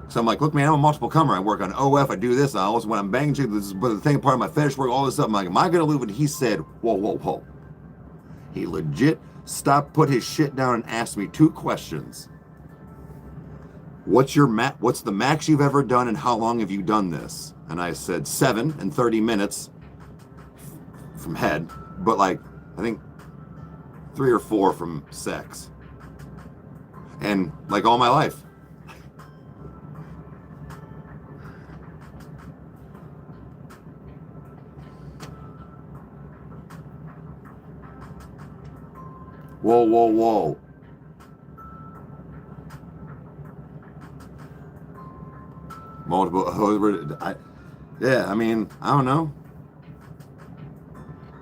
so I'm like, look man, I'm a multiple comer. I work on OF, I do this, I also when I'm banging chicks, this is the thing part of my fetish work, all this stuff. I'm like, am I gonna lose? And he said, whoa. He legit stopped, put his shit down and asked me 2 questions. What's the max you've ever done and how long have you done this? And I said 7 and 30 minutes from head, but like I think 3 or 4 from sex. And like all my life. Whoa, whoa, whoa. Multiple, yeah, I mean, I don't know.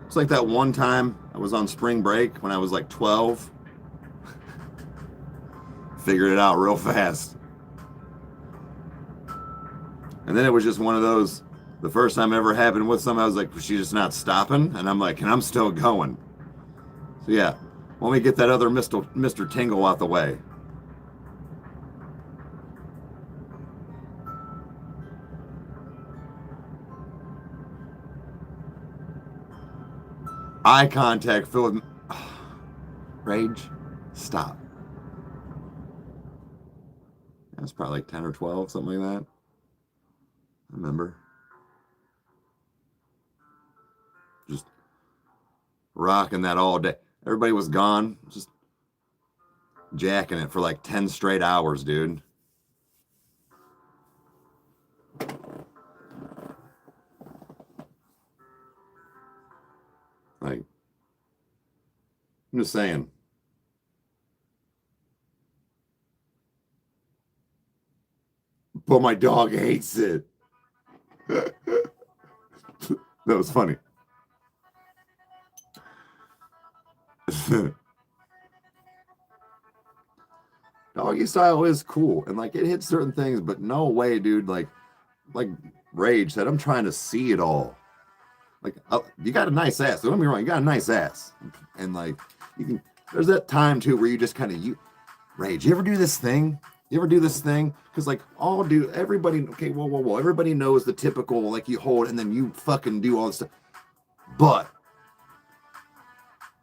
It's like that one time I was on spring break when I was like 12. Figured it out real fast. And then it was just one of those, the first time it ever happened with somebody, I was like, she's just not stopping. And I'm like, and I'm still going. So yeah, let me get that other Mr. Tingle out the way. Eye contact filled with rage. Stop. That's probably like 10 or 12, something like that. I remember. Just rocking that all day. Everybody was gone. Just jacking it for like 10 straight hours, dude. Like, I'm just saying. But my dog hates it. That was funny. Doggy style is cool and like it hits certain things, but no way, dude. Like Rage said, I'm trying to see it all. Like you got a nice ass. Don't get me wrong, you got a nice ass, and like you can. There's that time too where you just kind of Rage. You ever do this thing? You ever do this thing? Because like everybody. Okay, whoa. Everybody knows the typical like you hold and then you fucking do all this stuff, but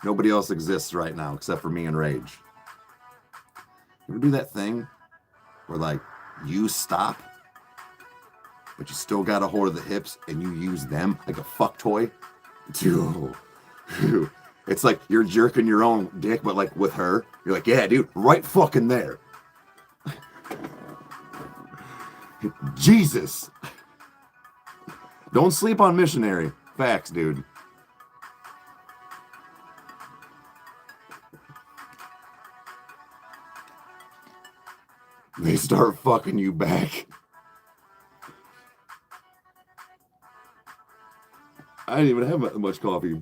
nobody else exists right now except for me and Rage. You ever do that thing where like you stop, but you still got a hold of the hips and you use them like a fuck toy? Dude, it's like you're jerking your own dick, but like with her. You're like, yeah, dude, right fucking there. Jesus. Don't sleep on missionary. Facts, dude. They start fucking you back. I didn't even have much coffee.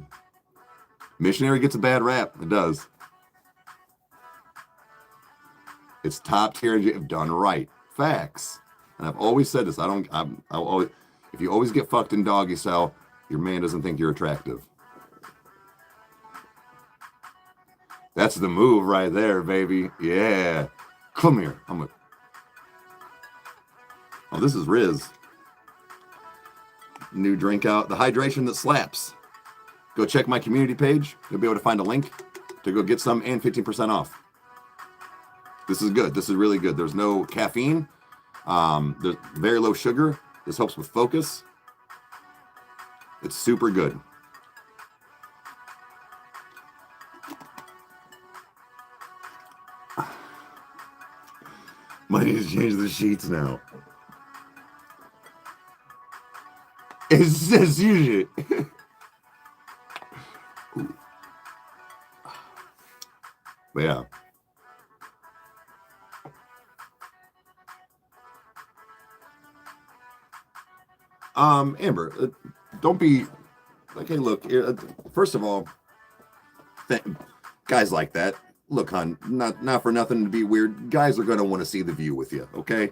Missionary gets a bad rap. It does. It's top tier if done right. Facts. And I've always said this. I'll always, if you always get fucked in doggy style, your man doesn't think you're attractive. That's the move right there, baby. Yeah. Come here. Oh, this is Riz. New drink out. The hydration that slaps. Go check my community page. You'll be able to find a link to go get some and 15% off. This is good. This is really good. There's no caffeine. There's very low sugar. This helps with focus. It's super good. Might need to change the sheets now. It's just usually. But yeah. Amber, don't be like, hey, look, first of all, guys like that, look, hon, not for nothing to be weird. Guys are going to want to see the view with you. Okay.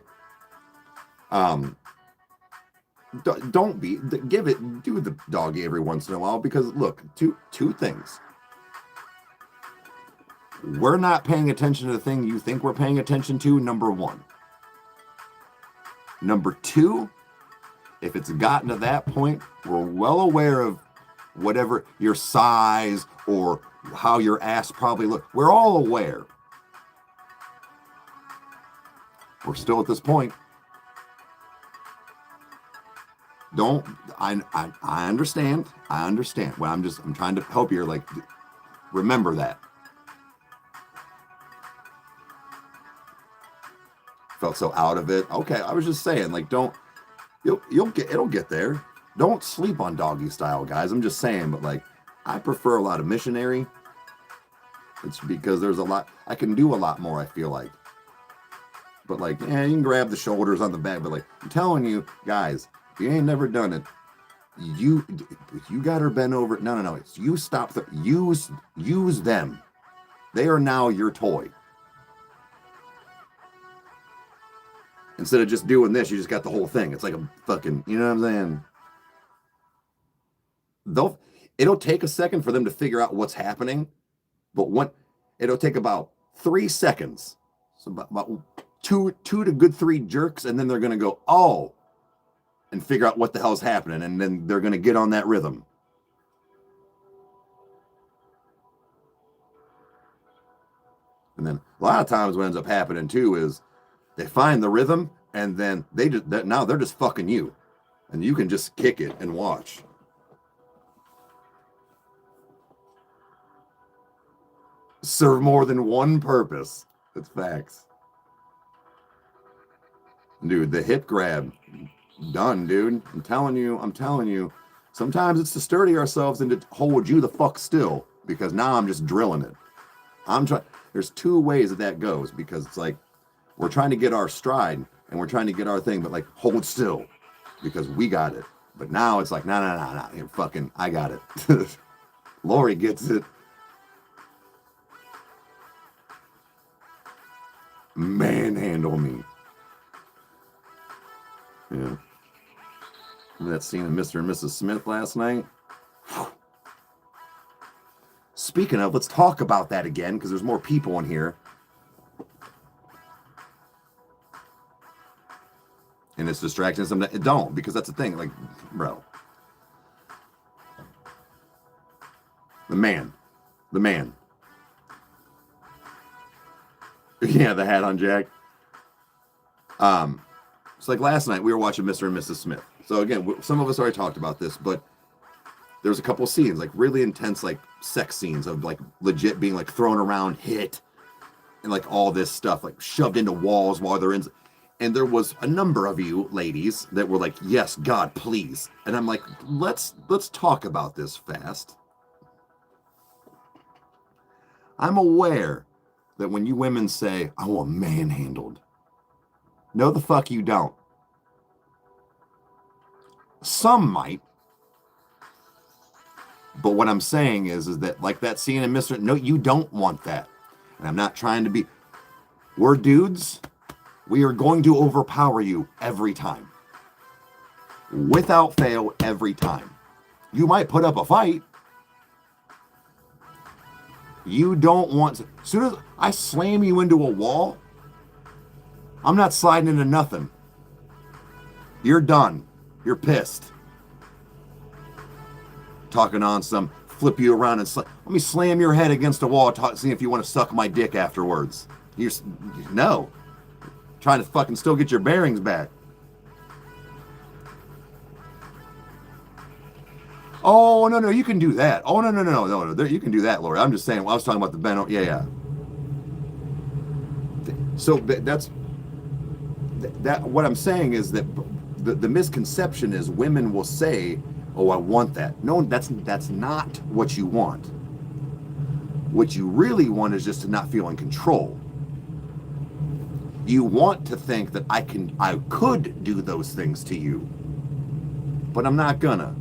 Don't be, do the doggy every once in a while, because look, two things. We're not paying attention to the thing you think we're paying attention to, number one. Number two, if it's gotten to that point, we're well aware of whatever your size or how your ass probably looks. We're all aware. We're still at this point. I understand. I understand. Well, I'm trying to help you. Like, remember that. felt so out of it. Okay, I was just saying, like, don't, it'll get there. Don't sleep on doggy style, guys. I'm just saying, but like, I prefer a lot of missionary. It's because there's a lot, I can do a lot more, I feel like. But like, yeah, you can grab the shoulders on the back, but like, I'm telling you, guys, if you ain't never done it, you got her bent over. No. It's you stop the, use them. They are now your toy. Instead of just doing this, you just got the whole thing. It's like a fucking, you know what I'm saying? It'll take a second for them to figure out what's happening, but it'll take about 3 seconds. So about two to good 3 jerks, and then they're gonna go, oh, and figure out what the hell's happening, and then they're gonna get on that rhythm. And then a lot of times what ends up happening too is they find the rhythm, and then now they're just fucking you, and you can just kick it and watch. Serve more than one purpose. That's facts. Dude, the hip grab, done, dude. I'm telling you. Sometimes it's to sturdy ourselves and to hold you the fuck still, because now I'm just drilling it. There's 2 ways that goes, because it's like we're trying to get our stride and we're trying to get our thing, but like hold still because we got it. But now it's like, nah, you're fucking, I got it. Lori gets it. Manhandle me. Yeah. Remember that scene of Mr. and Mrs. Smith last night? Speaking of, let's talk about that again, because there's more people in here. And it's distracting them. Don't, because that's the thing. Like, bro. The man. Yeah, the hat on Jack. It's like last night we were watching Mr. and Mrs. Smith. So again, some of us already talked about this, but there's a couple scenes, like really intense, like sex scenes of like legit being like thrown around, hit, and like all this stuff, like shoved into walls while they're in. And there was a number of you ladies that were like, yes, God, please. And I'm like, let's talk about this fast. I'm aware that when you women say, I want manhandled, no, the fuck you don't. Some might. But what I'm saying is that like that scene in Mr. No, you don't want that. And I'm not trying to be. We're dudes. We are going to overpower you every time. Without fail, every time. You might put up a fight. You don't want to. As soon as I slam you into a wall, I'm not sliding into nothing. You're done. You're pissed. Talking on some flip you around and let me slam your head against a wall, see if you want to suck my dick afterwards. No. Trying to fucking still get your bearings back. Oh, no, you can do that. Oh, no. You can do that, Lori. I'm just saying, I was talking about the bent. Yeah. So that's what I'm saying is that the misconception is women will say, oh, I want that. No, that's not what you want. What you really want is just to not feel in control. You want to think that I could do those things to you, but I'm not gonna.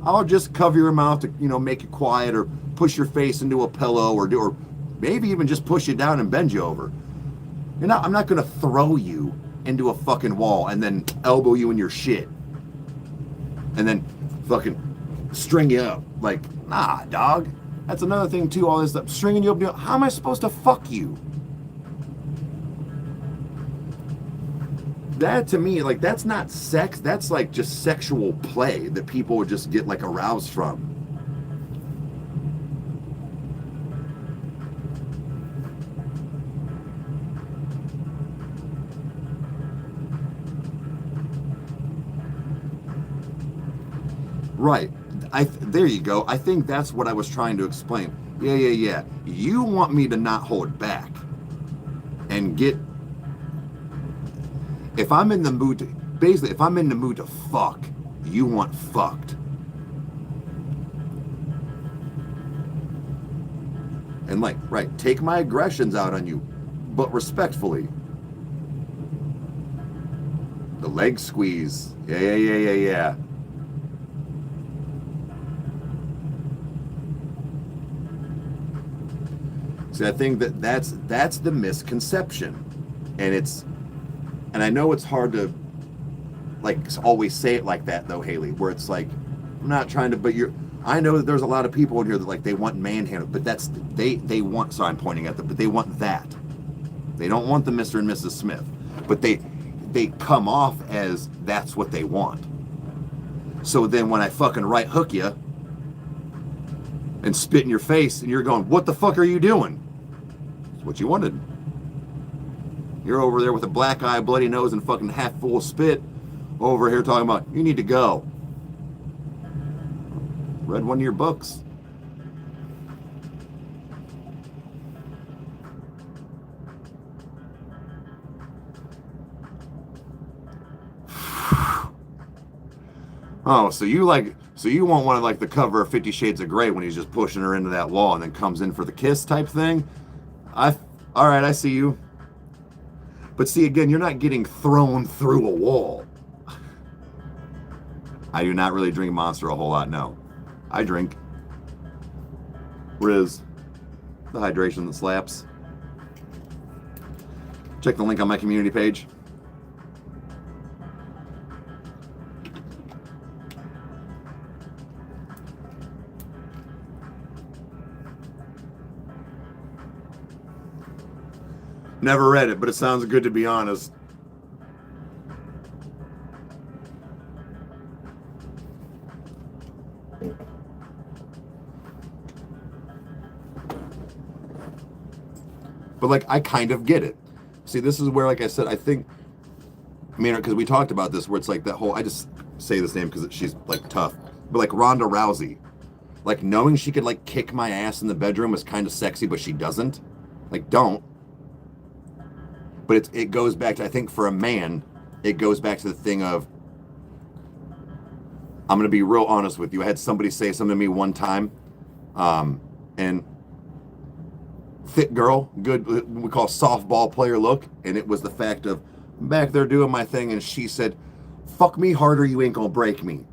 I'll just cover your mouth to, make you quiet, or push your face into a pillow, or maybe even just push you down and bend you over. I'm not gonna throw you into a fucking wall and then elbow you in your shit and then fucking string you up. Like, nah, dog. That's another thing too. All this stuff, stringing you up. How am I supposed to fuck you? That to me, like, that's not sex. That's like just sexual play that people would just get like aroused from. Right. There you go. I think that's what I was trying to explain. Yeah. You want me to not hold back and get if I'm in the mood to, basically, if I'm in the mood to fuck, you want fucked. And like, right, take my aggressions out on you, but respectfully. The leg squeeze. Yeah. See, I think that's the misconception. And I know it's hard to like always say it like that though, Haley, where it's like, I'm not trying to, I know that there's a lot of people in here that like they want manhandled, but they want, sorry, I'm pointing at them, but they want that. They don't want the Mr. and Mrs. Smith, but they come off as that's what they want. So then when I fucking right hook you and spit in your face and you're going, what the fuck are you doing? It's what you wanted. You're over there with a black eye, bloody nose, and fucking half full of spit over here talking about, you need to go. Read one of your books. Oh, so you want one of like the cover of 50 Shades of Grey when he's just pushing her into that wall and then comes in for the kiss type thing? All right, I see you. But see, again, you're not getting thrown through a wall. I do not really drink Monster a whole lot, no. I drink Riz, the hydration that slaps. Check the link on my community page. Never read it, but it sounds good to be honest. But like, I kind of get it. See, this is where, like I said, I think, I mean, because we talked about this, where it's like that whole, I just say this name because she's like tough, but like Ronda Rousey, like knowing she could like kick my ass in the bedroom is kind of sexy, but she doesn't. Like, don't. But it goes back to, I think for a man, it goes back to the thing of, I'm going to be real honest with you. I had somebody say something to me one time, and thick girl, good, we call softball player look, and it was the fact of, I'm back there doing my thing, and she said, fuck me harder, you ain't going to break me.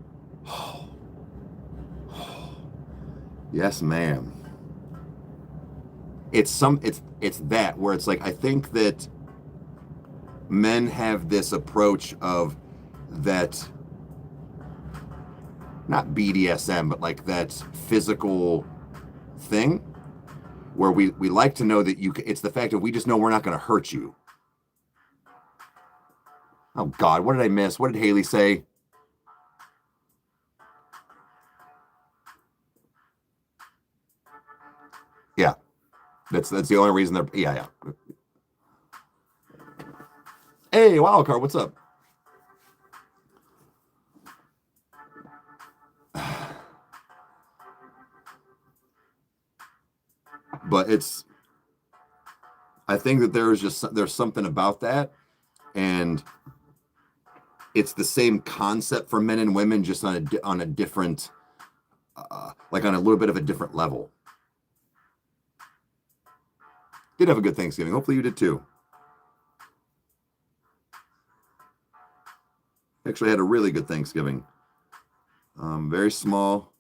Yes, ma'am. It's that, where it's like, I think that men have this approach of that, not BDSM, but like that physical thing where we like to know that it's the fact that we just know we're not going to hurt you. Oh God, what did I miss? What did Haley say? Yeah, that's the only reason they're, yeah. Hey, Wildcard, what's up? But I think that there's something about that, and it's the same concept for men and women, just on a different, like on a little bit of a different level. Did have a good Thanksgiving. Hopefully you did too. Actually had a really good Thanksgiving. Very small,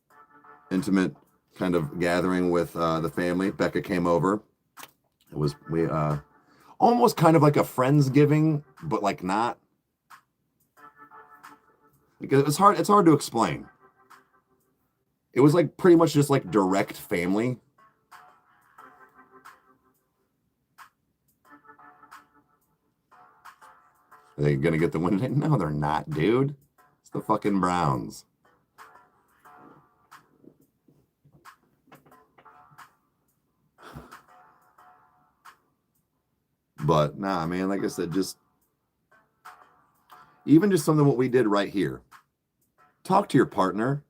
intimate kind of gathering with the family. Becca came over. We almost kind of like a Friendsgiving, but like not. Because it's hard to explain. It was like pretty much just like direct family. Are they gonna get the win today? No, they're not, dude. It's the fucking Browns. But nah, man, like I said, even just something what we did right here. Talk to your partner.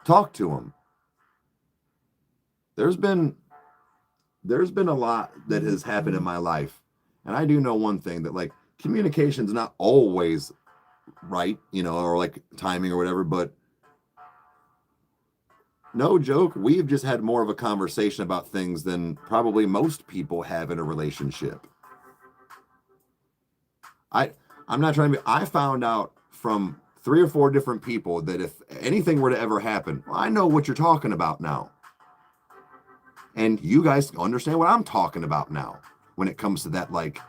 Talk to them. There's been a lot that has happened in my life. And I do know one thing, that like communication's not always right, you know, or like timing or whatever, but no joke, we've just had more of a conversation about things than probably most people have in a relationship. I'm not trying to be, I found out from 3 or 4 different people that if anything were to ever happen, well, I know what you're talking about now. And you guys understand what I'm talking about now when it comes to that like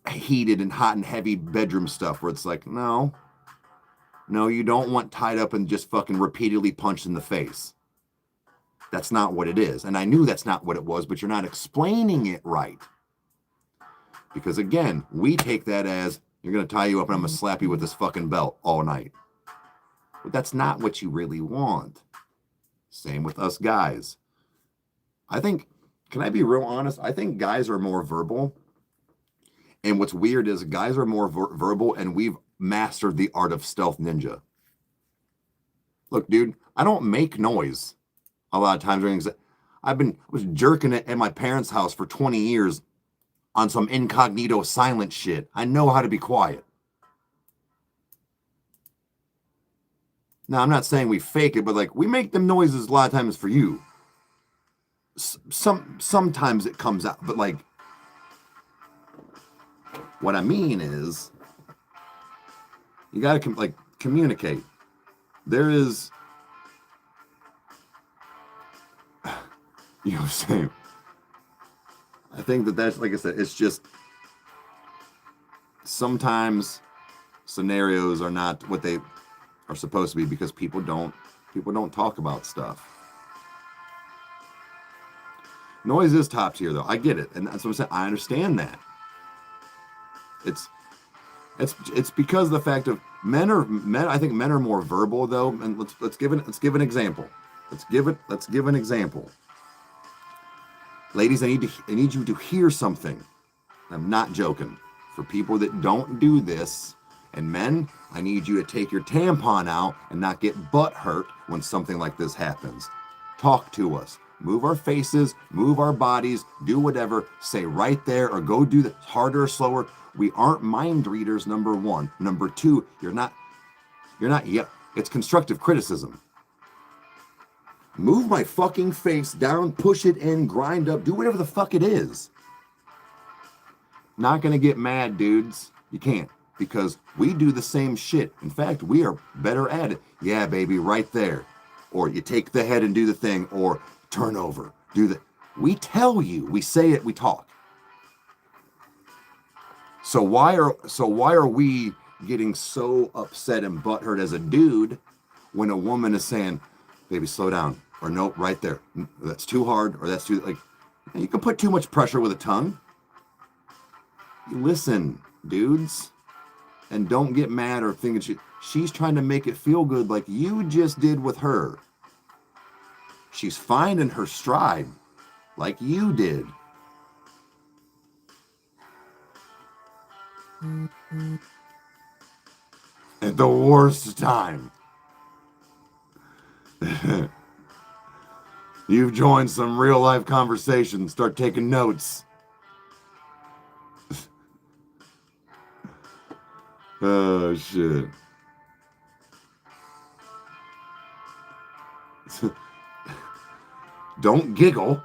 heated and hot and heavy bedroom stuff where it's like, no, you don't want tied up and just fucking repeatedly punched in the face. That's not what it is. And I knew that's not what it was, but you're not explaining it right. Because again, we take that as you're going to tie you up and I'm going to slap you with this fucking belt all night. But that's not what you really want. Same with us guys. I think, can I be real honest? I think guys are more verbal. And what's weird is guys are more verbal and we've mastered the art of stealth ninja. Look, dude, I don't make noise a lot of times during I was jerking it at my parents' house for 20 years on some incognito silent shit. I know how to be quiet. Now, I'm not saying we fake it, but like we make them noises a lot of times for you. Sometimes it comes out, but like what I mean is you got to like communicate. There is, you know what I'm saying? I think that's, like I said, it's just sometimes scenarios are not what they are supposed to be because people don't talk about stuff. Noise is top tier though. I get it. And that's what I'm saying. I understand that. It's because of the fact of men. I think men are more verbal though. And let's give an example. Let's give an example. Ladies, I need you to hear something. I'm not joking. For people that don't do this, and men, I need you to take your tampon out and not get butt hurt when something like this happens. Talk to us. Move our faces, move our bodies, do whatever, say right there or go do the harder or slower. We aren't mind readers, number one. Number two, you're not, it's constructive criticism. Move my fucking face down, push it in, grind up, do whatever the fuck it is. Not gonna get mad, dudes. You can't, because we do the same shit. In fact, we are better at it. Yeah, baby, right there. Or you take the head and do the thing, or turn over, do the. We tell you, we say it, we talk. So why are we getting so upset and butthurt as a dude when a woman is saying, baby, slow down, or nope, right there, that's too hard, or that's too, like, you can put too much pressure with a tongue. Listen, dudes, and don't get mad or think she's trying to make it feel good like you just did with her. She's finding her stride like you did. At the worst time. You've joined some real life conversation. Start taking notes. Oh, shit. Don't giggle.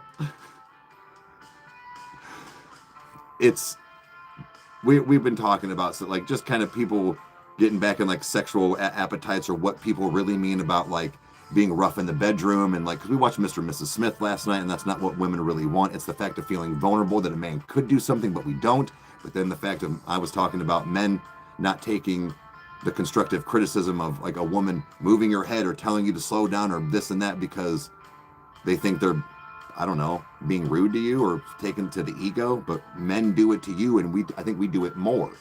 We've been talking about, so like just kind of people getting back in like sexual appetites or what people really mean about like being rough in the bedroom, and like, cause we watched Mr. and Mrs. Smith last night, and that's not what women really want. It's the fact of feeling vulnerable that a man could do something but we don't. But then the fact of, I was talking about men not taking the constructive criticism of like a woman moving her head or telling you to slow down or this and that because they think they're, I don't know, being rude to you or taken to the ego, but men do it to you, and I think we do it more.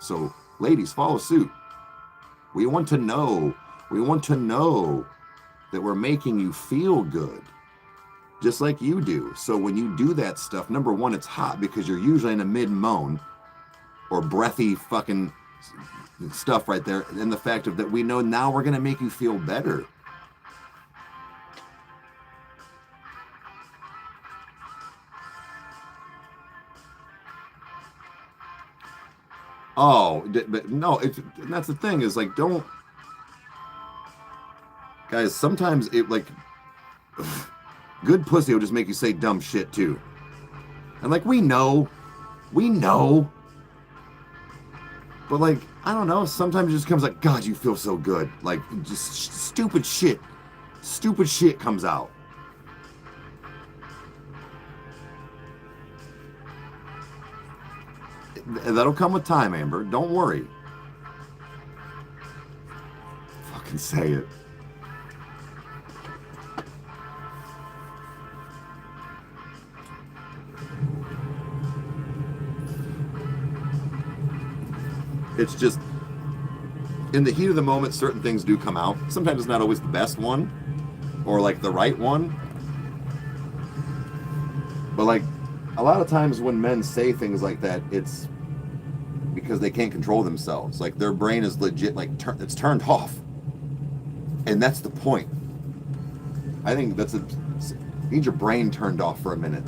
So ladies, follow suit. We want to know that we're making you feel good, just like you do. So when you do that stuff, number one, it's hot because you're usually in a mid-moan or breathy fucking stuff right there. And the fact of that we know now we're going to make you feel better. Oh, but no, that's the thing is like, don't, guys, sometimes it like, good pussy will just make you say dumb shit too. And like, we know, but like, I don't know, sometimes it just comes like, God, you feel so good. Like, just stupid shit comes out. That'll come with time, Amber. Don't worry. Fucking say it. It's just, in the heat of the moment, certain things do come out. Sometimes it's not always the best one or like the right one. But like, a lot of times when men say things like that, it's because they can't control themselves. Like their brain is legit, like it's turned off. And that's the point. I think you need your brain turned off for a minute.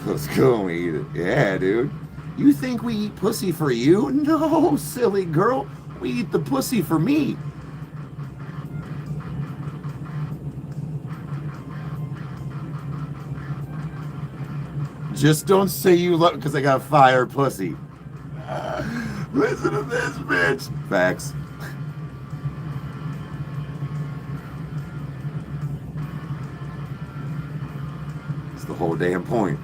Let's go and eat it. Yeah, dude. You think we eat pussy for you? No, silly girl. We eat the pussy for me. Just don't say you love because I got fire pussy. Listen to this, bitch. Facts. It's the whole damn point.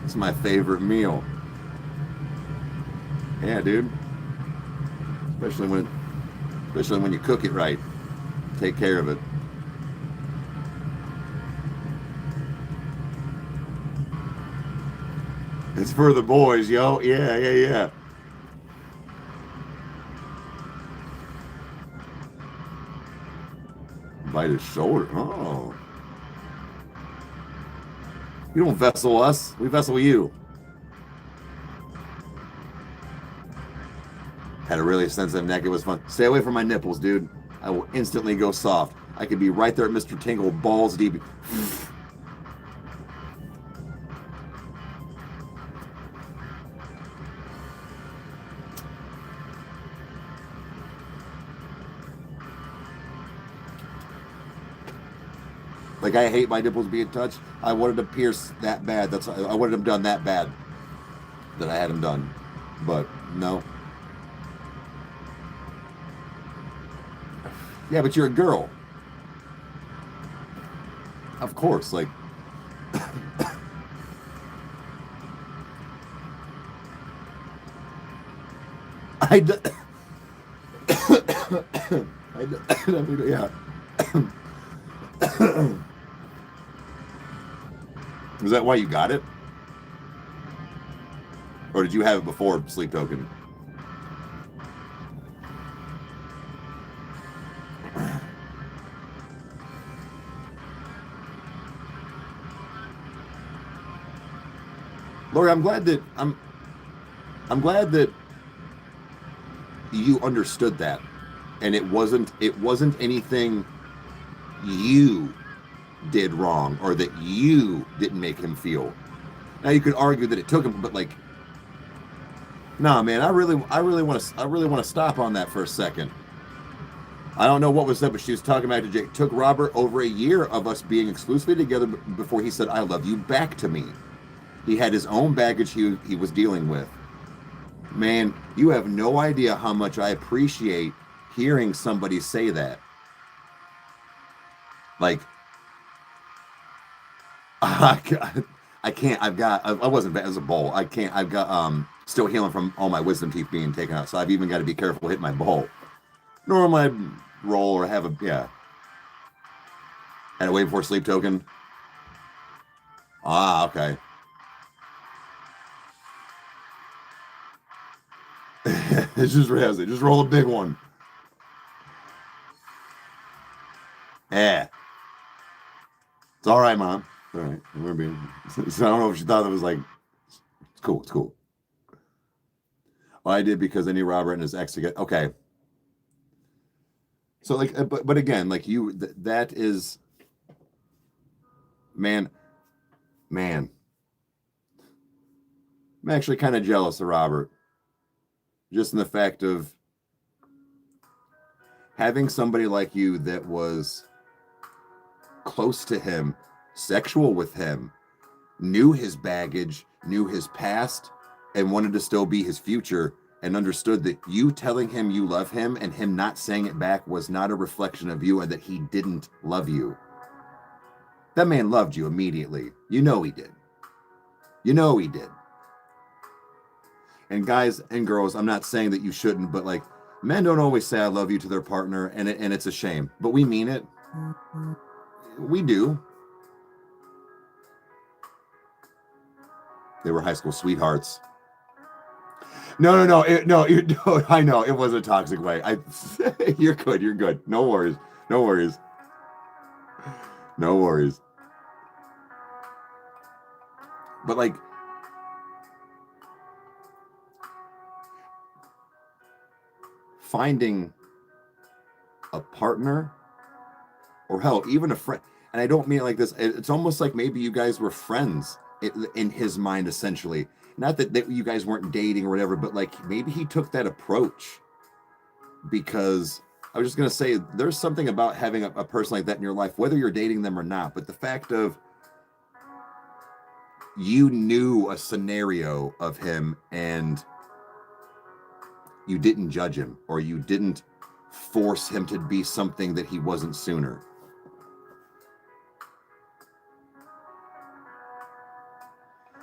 It's my favorite meal. Yeah, dude. Especially when you cook it right. Take care of it. It's for the boys, yo. Yeah. Bite his shoulder. Oh. You don't vessel us. We vessel you. Had a really sensitive neck. It was fun. Stay away from my nipples, dude. I will instantly go soft. I could be right there at Mr. Tingle, balls deep. Like, I hate my nipples being touched. I wanted to pierce that bad. I wanted them done that bad that I had them done. But no. Yeah, but you're a girl. Of course, like. Yeah. Is that why you got it? Or did you have it before Sleep Token? Lori, I'm glad that you understood that, and it wasn't anything you did wrong or that you didn't make him feel. Now you could argue that it took him, but like, nah, man, I really want to stop on that for a second. I don't know what was said, but she was talking about it to Jake. It took Robert over a year of us being exclusively together before he said, "I love you" back to me. He had his own baggage he was dealing with. Man, you have no idea how much I appreciate hearing somebody say that. Like, I can't. I wasn't bad as a bowl. I can't. I've got still healing from all my wisdom teeth being taken out, so I've even got to be careful hitting my bowl. Normally I roll or have a Had to wait before Sleep Token. Ah, okay. It's just Just roll a big one. Yeah. It's all right, Mom. All right. We're being. So I don't know if she thought it was like. It's cool. It's cool. Well, I did because I knew Robert and his ex to get okay. So like, but again, like that is, man, man. I'm actually kind of jealous of Robert, just in the fact of having somebody like you that was close to him, sexual with him, knew his baggage, knew his past, and wanted to still be his future, and understood that you telling him you love him and him not saying it back was not a reflection of you and that he didn't love you. That man loved you immediately. You know he did. You know he did. And guys and girls, I'm not saying that you shouldn't, but like, men don't always say I love you to their partner, and it's a shame. But we mean it. We do. They were high school sweethearts. No. No, I know. It was a toxic way. You're good. You're good. No worries. No worries. No worries. But like, finding a partner, or hell, even a friend, and I don't mean it like this, it's almost like maybe you guys were friends in his mind, essentially. Not that you guys weren't dating or whatever, but like maybe he took that approach because I was just going to say there's something about having a person like that in your life, whether you're dating them or not, but the fact of you knew a scenario of him and you didn't judge him, or you didn't force him to be something that he wasn't sooner.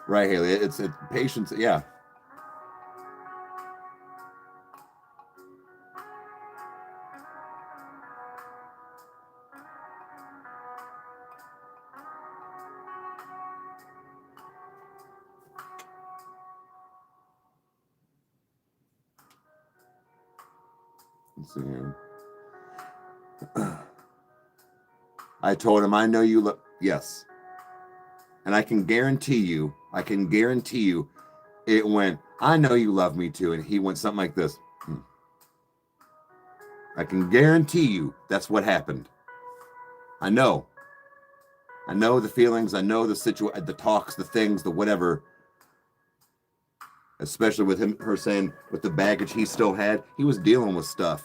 Right, Haley? It's patience. Yeah. Let's see here. I told him, I know you look. Yes. And I can guarantee you, it went, I know you love me too. And he went something like this. I can guarantee you that's what happened. I know the feelings. I know the situation, the talks, the things, the whatever. Especially with her saying with the baggage he still had, he was dealing with stuff.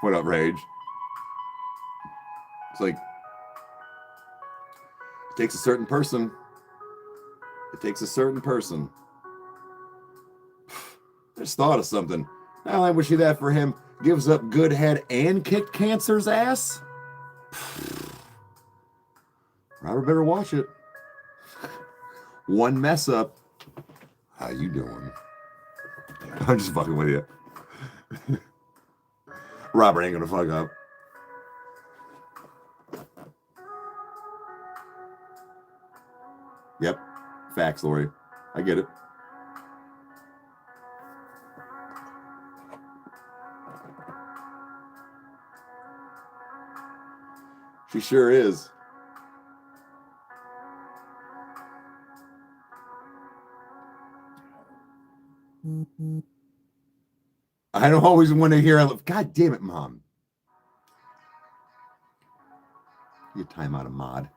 What up, Rage? It's like, it takes a certain person. It takes a certain person. Just thought of something. Not only was she that for him, gives up good head and kicked cancer's ass. Robert better watch it. One mess up. How you doing? I'm just fucking with you. Robert ain't gonna fuck up. Yep. Facts, Lori. I get it. She sure is. I don't always want to hear, God damn it, Mom. Your time out of mod.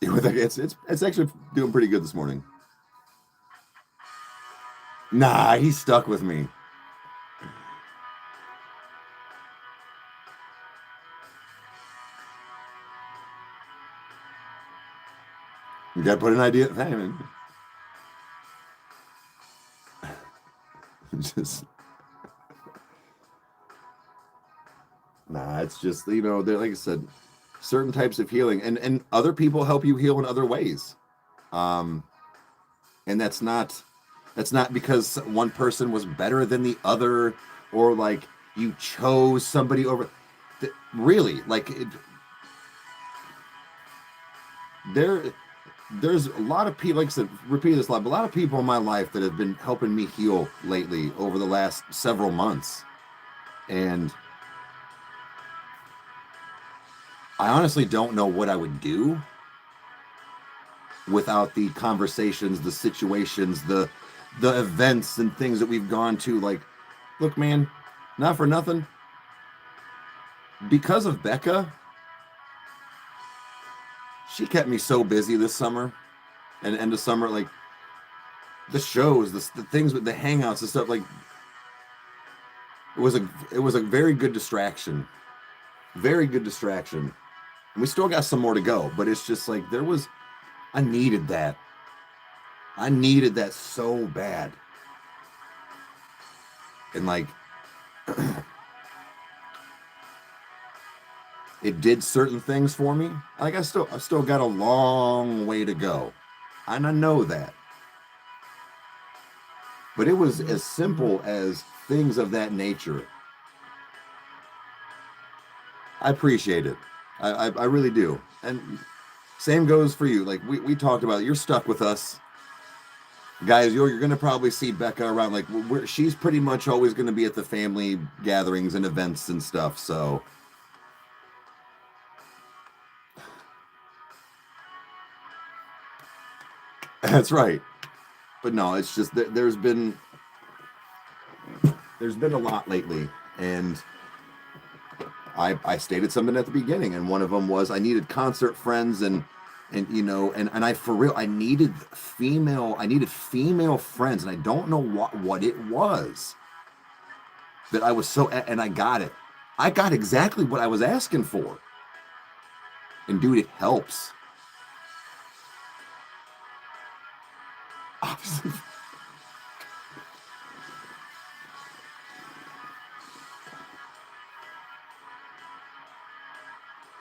It's actually doing pretty good this morning. Nah, he's stuck with me. You gotta put an idea. Hey, man. Nah, it's just, you know, like I said, certain types of healing, and other people help you heal in other ways. And that's not because one person was better than the other, or like you chose somebody over. Really, like there. there's a lot of people, like I said, repeat this a lot, but a lot of people in my life that have been helping me heal lately over the last several months. And I honestly don't know what I would do without the conversations, the situations, the events and things that we've gone to. Like, look, man, not for nothing. Because of Becca, she kept me so busy this summer and end of summer, like the shows, the things with the hangouts and stuff. Like, it was a very good distraction, very good distraction. And we still got some more to go, but it's just like I needed that. I needed that so bad. And like, it did certain things for me. Like, I've still got a long way to go. And I know that. But it was as simple as things of that nature. I appreciate it. I really do. And same goes for you. Like, we talked about it. You're stuck with us. Guys, you're going to probably see Becca around. Like, she's pretty much always going to be at the family gatherings and events and stuff. So that's right. But no, it's just there's been a lot lately, and I stated something at the beginning, and one of them was I needed concert friends, and you know, and I for real, I needed female friends, and I don't know what it was that I was so, and I got it. I got exactly what I was asking for, and dude, it helps.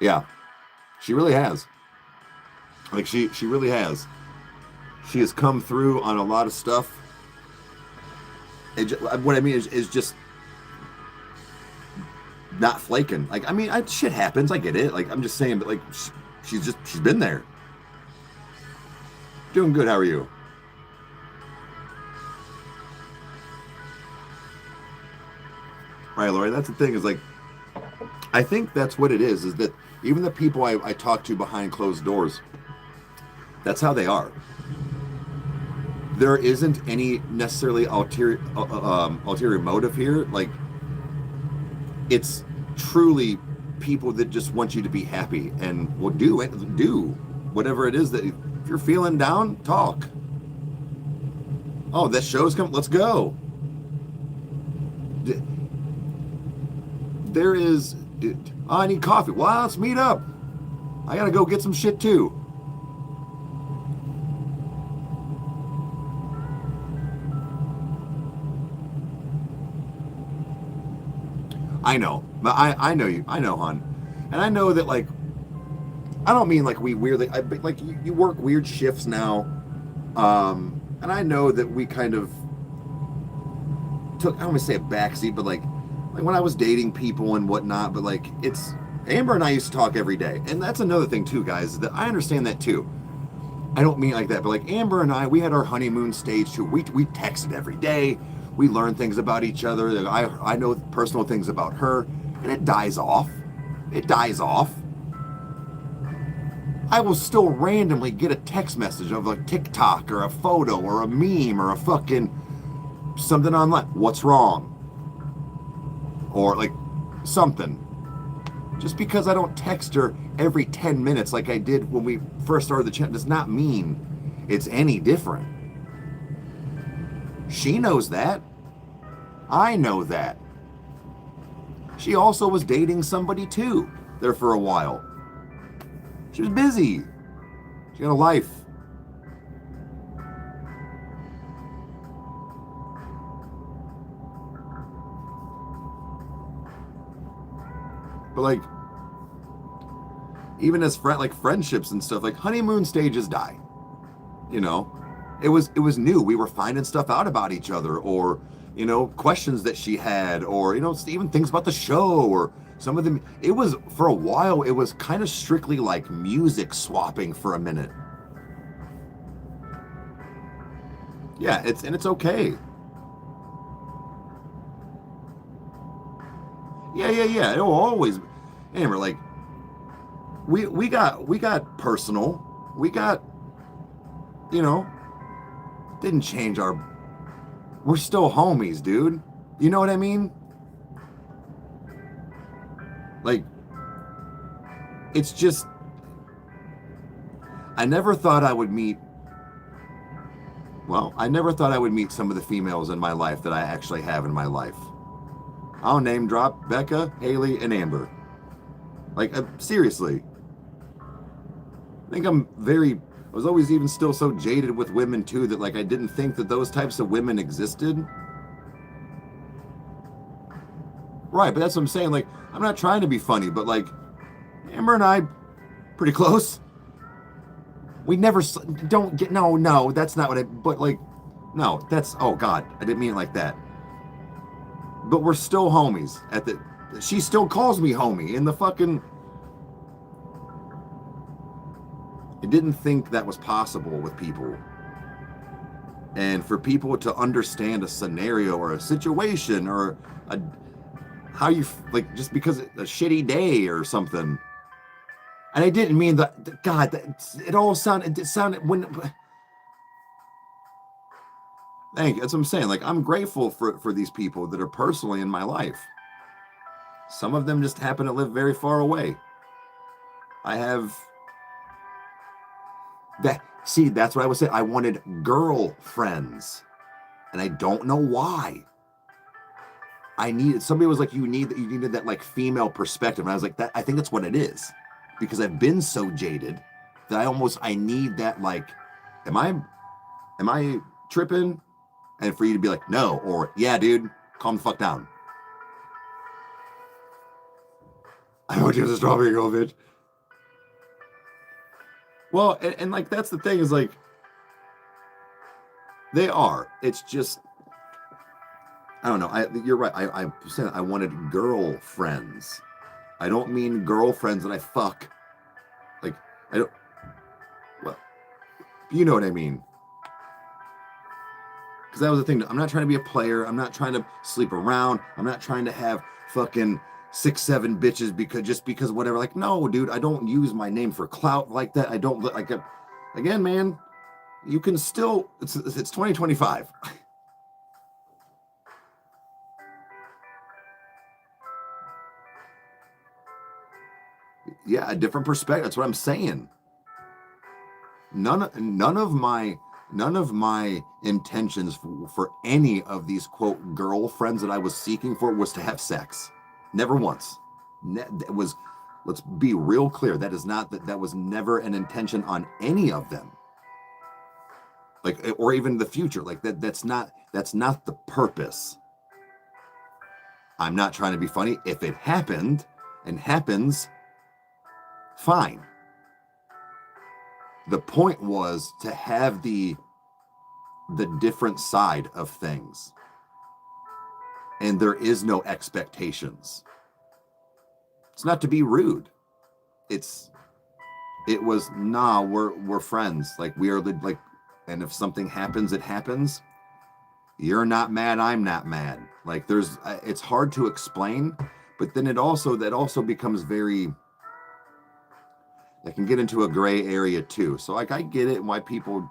Yeah, she really has. Like, she really has. She has come through on a lot of stuff. What I mean is just not flaking. Like, I mean, shit happens. I get it. Like, I'm just saying, but like, she's been there. Doing good. How are you? Right, Lori. That's the thing, is like, I think that's what it is that even the people I talk to behind closed doors, that's how they are. There isn't any necessarily ulterior motive here. Like, it's truly people that just want you to be happy and will do whatever it is that, if you're feeling down, talk. Oh, that show's coming. Let's go. There is, oh, I need coffee. Well, let's meet up. I gotta go get some shit too. I know, but I know you. I know, hon, and I know that, like, I don't mean like we weirdly. But like, you work weird shifts now, and I know that we kind of took, I don't want to say a backseat, but like when I was dating people and whatnot. But like, it's Amber and I used to talk every day, and that's another thing too, guys. That I understand that too. I don't mean like that, but like Amber and I, we had our honeymoon stage too. We texted every day. We learn things about each other. I know personal things about her, and it dies off. It dies off. I will still randomly get a text message of a TikTok or a photo or a meme or a fucking something online. What's wrong? Or like something. Just because I don't text her every 10 minutes like I did when we first started the channel does not mean it's any different. She knows that. I know that. She also was dating somebody too there for a while. She was busy. She had a life. But like, even as friendships and stuff, like honeymoon stages die. You know, it was new. We were finding stuff out about each other, or, you know, questions that she had, or, you know, even things about the show, or some of them. It was, for a while, it was kind of strictly like music swapping for a minute. Yeah, it's okay. Yeah. It'll always, Amber, like we got personal. We got, you know, didn't change our. We're still homies, dude. You know what I mean? Like, it's just, I never thought I would meet. Well, I never thought I would meet some of the females in my life that I actually have in my life. I'll name drop Becca, Haley, and Amber. Like, seriously. I think I was always even still so jaded with women too that like I didn't think that those types of women existed. Right, but that's what I'm saying. Like, I'm not trying to be funny, but like, Amber and I, pretty close. We never, don't get, no, that's not what but like, no, that's, oh God, I didn't mean it like that. But we're still homies she still calls me homie in the fucking, I didn't think that was possible with people. And for people to understand a scenario or a situation or how you, like, just because it's a shitty day or something. And I didn't mean that, God, it sounded when, thank you, that's what I'm saying. Like, I'm grateful for these people that are personally in my life. Some of them just happen to live very far away. I have that's what I was saying. I wanted girlfriends, and I don't know why. Somebody was like, you needed that like female perspective, and I was like, I think that's what it is, because I've been so jaded that I need that, like, am I tripping? And for you to be like, no, or yeah, dude, calm the fuck down. I want you as a strawberry girl, bitch. Well, and like that's the thing is like they are. It's just I don't know. You're right. I said I wanted girlfriends. I don't mean girlfriends that I fuck. Like I don't. Well, you know what I mean. Because that was the thing. I'm not trying to be a player. I'm not trying to sleep around. I'm not trying to have fucking 6-7 bitches because whatever. Like, no, dude, I don't use my name for clout like that. I don't like again, man. You can still it's 2025. Yeah, a different perspective. That's what I'm saying. None of my intentions for any of these quote girlfriends that I was seeking for was to have sex. Never once. It was, let's be real clear. That was never an intention on any of them. Like, or even the future. Like that's not the purpose. I'm not trying to be funny. If it happened and happens, fine. The point was to have the different side of things. And there is no expectations. It's not to be rude. It was, nah, we're friends. Like we are like, and if something happens, it happens. You're not mad, I'm not mad. Like it's hard to explain, but then that also becomes very, that can get into a gray area too. So like I get it why people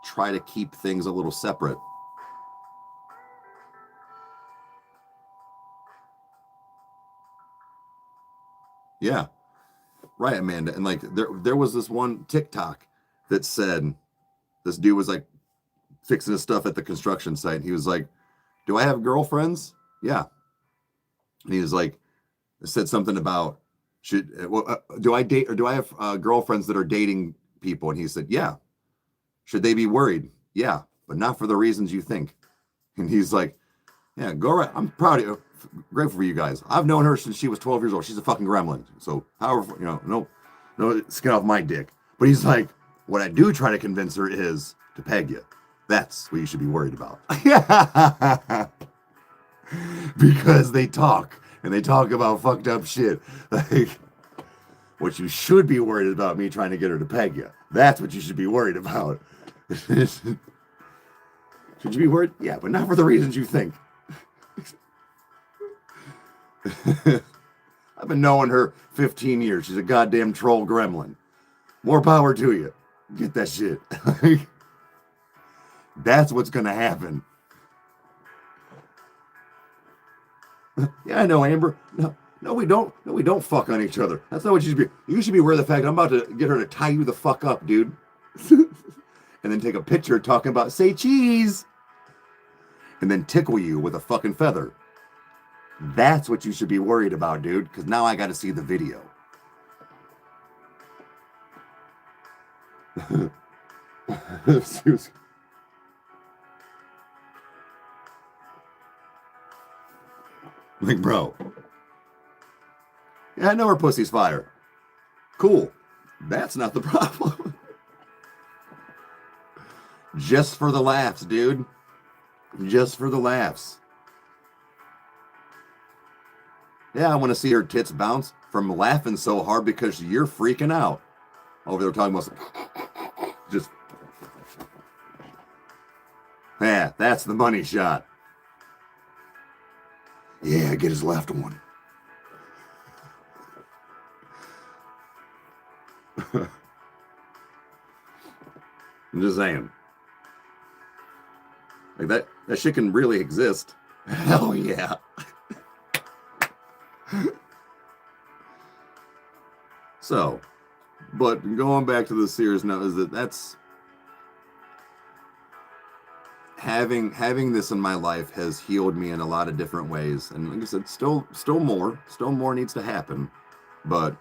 try to keep things a little separate. Yeah. Right, Amanda. And like there was this one TikTok that said this dude was like fixing his stuff at the construction site. He was like, "Do I have girlfriends?" Yeah. And he was like, it said something about do I date or do I have girlfriends that are dating people? And he said, "Yeah." Should they be worried? Yeah, but not for the reasons you think. And he's like, "Yeah, go right. I'm proud of you. Grateful for you guys. I've known her since she was 12 years old. She's a fucking gremlin. So, however, no skin off my dick." But he's like, "What I do try to convince her is to peg you. That's what you should be worried about." Because they talk and they talk about fucked up shit. Like, what you should be worried about me trying to get her to peg you. That's what you should be worried about. Should you be worried? Yeah, but not for the reasons you think. I've been knowing her 15 years. She's a goddamn troll gremlin. More power to you. Get that shit. That's what's gonna happen. Yeah, I know, Amber. No, we don't. No, we don't fuck on each other. That's not what you should be. You should be aware of the fact I'm about to get her to tie you the fuck up, dude. And then take a picture talking about say cheese. And then tickle you with a fucking feather. That's what you should be worried about, dude. Because now I got to see the video. Like, bro. Yeah, I know her pussy's fire. Cool. That's not the problem. Just for the laughs, dude. Just for the laughs. Yeah, I want to see her tits bounce from laughing so hard because you're freaking out. Over there talking about just... Yeah, that's the money shot. Yeah, get his left one. I'm just saying. Like that shit can really exist. Hell yeah. So, but going back to the serious note is that's having this in my life has healed me in a lot of different ways. And like I said, still more needs to happen. But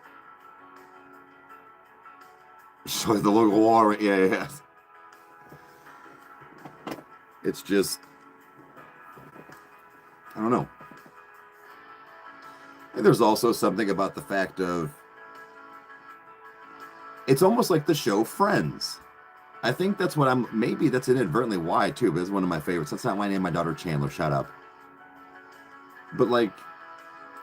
so the local water, yeah. It's just, I don't know. And there's also something about the fact of, it's almost like the show Friends. I think that's what maybe that's inadvertently why too, but it's one of my favorites. That's not why I named my daughter Chandler, shut up. But like,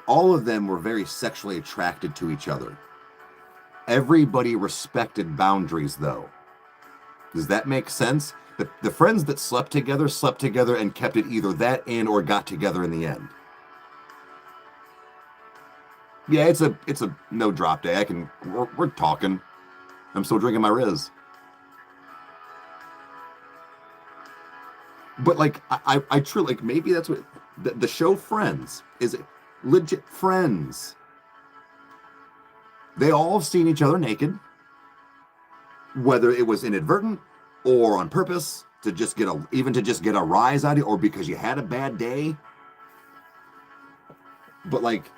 all of them were very sexually attracted to each other. Everybody respected boundaries though. Does that make sense? The friends that slept together and kept it either that and or got together in the end. Yeah, it's a no drop day. We're talking. I'm still drinking my Riz. But like I truly like maybe that's what the show Friends is legit friends. They all seen each other naked, whether it was inadvertent or on purpose to just get a rise out of it, or because you had a bad day. But like,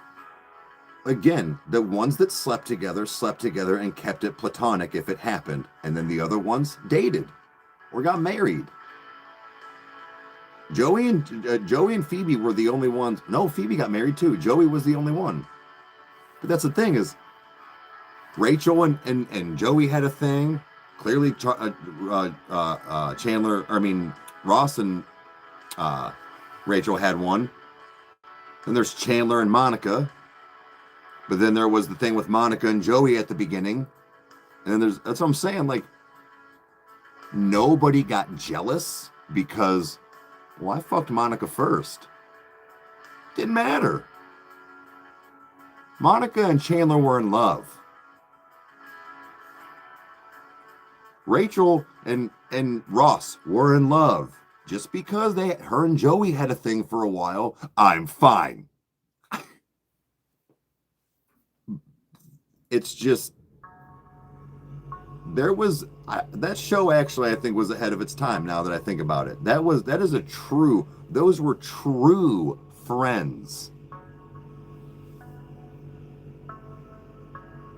again, the ones that slept together and kept it platonic if it happened, and then the other ones dated or got married. Joey and Phoebe were the only ones. No, Phoebe got married too. Joey was the only one. But that's the thing is, Rachel and Joey had a thing. Clearly, Ross and Rachel had one. Then there's Chandler and Monica. But then there was the thing with Monica and Joey at the beginning. And then that's what I'm saying. Like, nobody got jealous because, well, I fucked Monica first. Didn't matter. Monica and Chandler were in love. Rachel and Ross were in love. Just because her and Joey had a thing for a while, I'm fine. It's just, that show actually I think was ahead of its time now that I think about it. Those were true friends.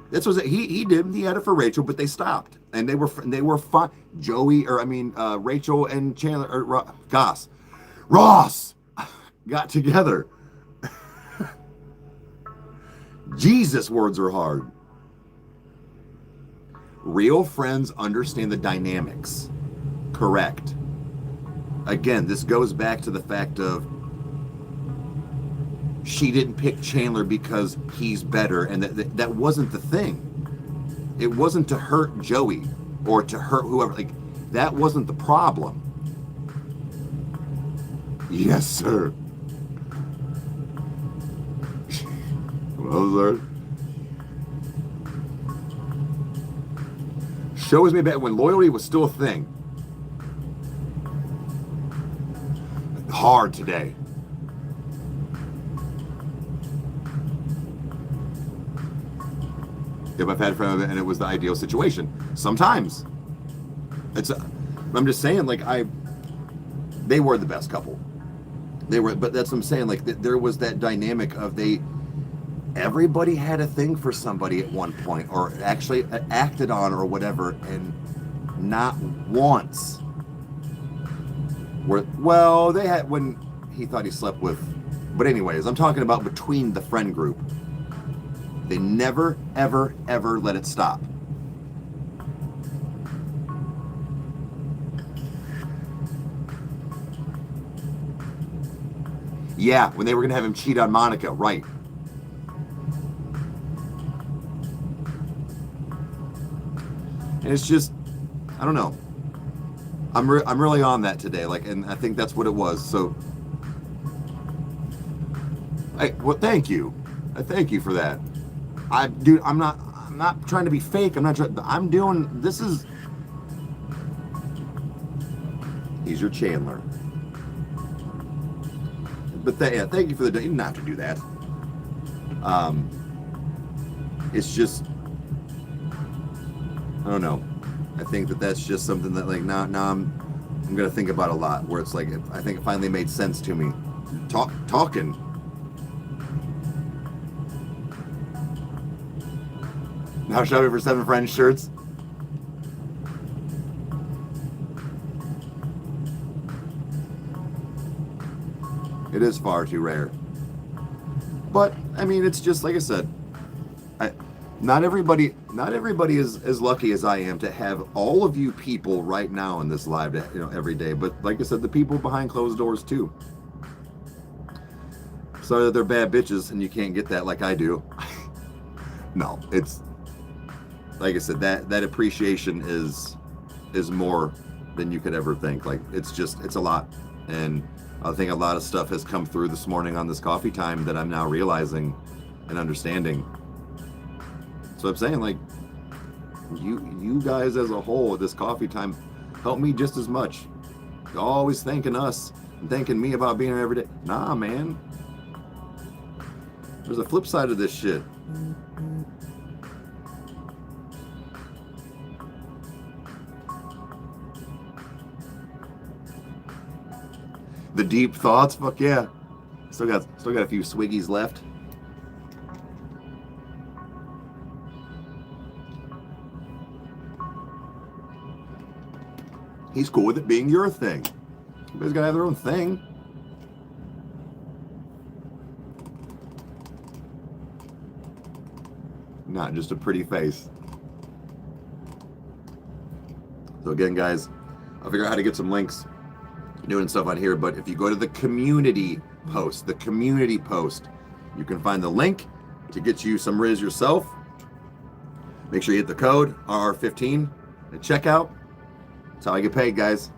This was it. He had it for Rachel, but they stopped, and they were fine. Rachel and Chandler Ross got together. Jesus, words are hard. Real friends understand the dynamics. Correct. Again, this goes back to the fact of she didn't pick Chandler because he's better, and that wasn't the thing. It wasn't to hurt Joey or to hurt whoever. Like, that wasn't the problem. Yes, sir. Well, sir. Shows me back when loyalty was still a thing. Hard today. If I've had a friend and it was the ideal situation. Sometimes. I'm just saying, like, they were the best couple. They were, but that's what I'm saying, like, there was that dynamic of everybody had a thing for somebody at one point, or actually acted on or whatever, and not once they had when he thought he slept with. But anyways, I'm talking about between the friend group. They never, ever, ever let it stop. Yeah, when they were going to have him cheat on Monica, right. And it's just, I don't know. I'm really on that today, like, and I think that's what it was. So, thank you. I thank you for that. I'm not trying to be fake. I'm doing, he's your Chandler. But thank you for you didn't have to do that. It's just, I don't know. I think that's just something that, like, now I'm gonna think about a lot. Where it's like, I think it finally made sense to me. Talking. Now shopping for 7 Friends shirts. It is far too rare. But I mean, it's just like I said. Not everybody is as lucky as I am to have all of you people right now in this live, every day. But like I said, the people behind closed doors too. Sorry that they're bad bitches and you can't get that like I do. No, it's like I said, that appreciation is more than you could ever think. Like, it's a lot. And I think a lot of stuff has come through this morning on this coffee time that I'm now realizing and understanding. So I'm saying, like, you guys as a whole, this coffee time, help me just as much. You're always thanking us and thanking me about being here every day. Nah, man. There's a flip side of this shit. The deep thoughts, fuck yeah. Still got a few swiggies left. He's cool with it being your thing. Everybody's gotta have their own thing. Not just a pretty face. So again, guys, I'll figure out how to get some links, doing stuff on here. But if you go to the community post, you can find the link to get you some Riz yourself. Make sure you hit the code RR15 at checkout. That's how I get paid, guys.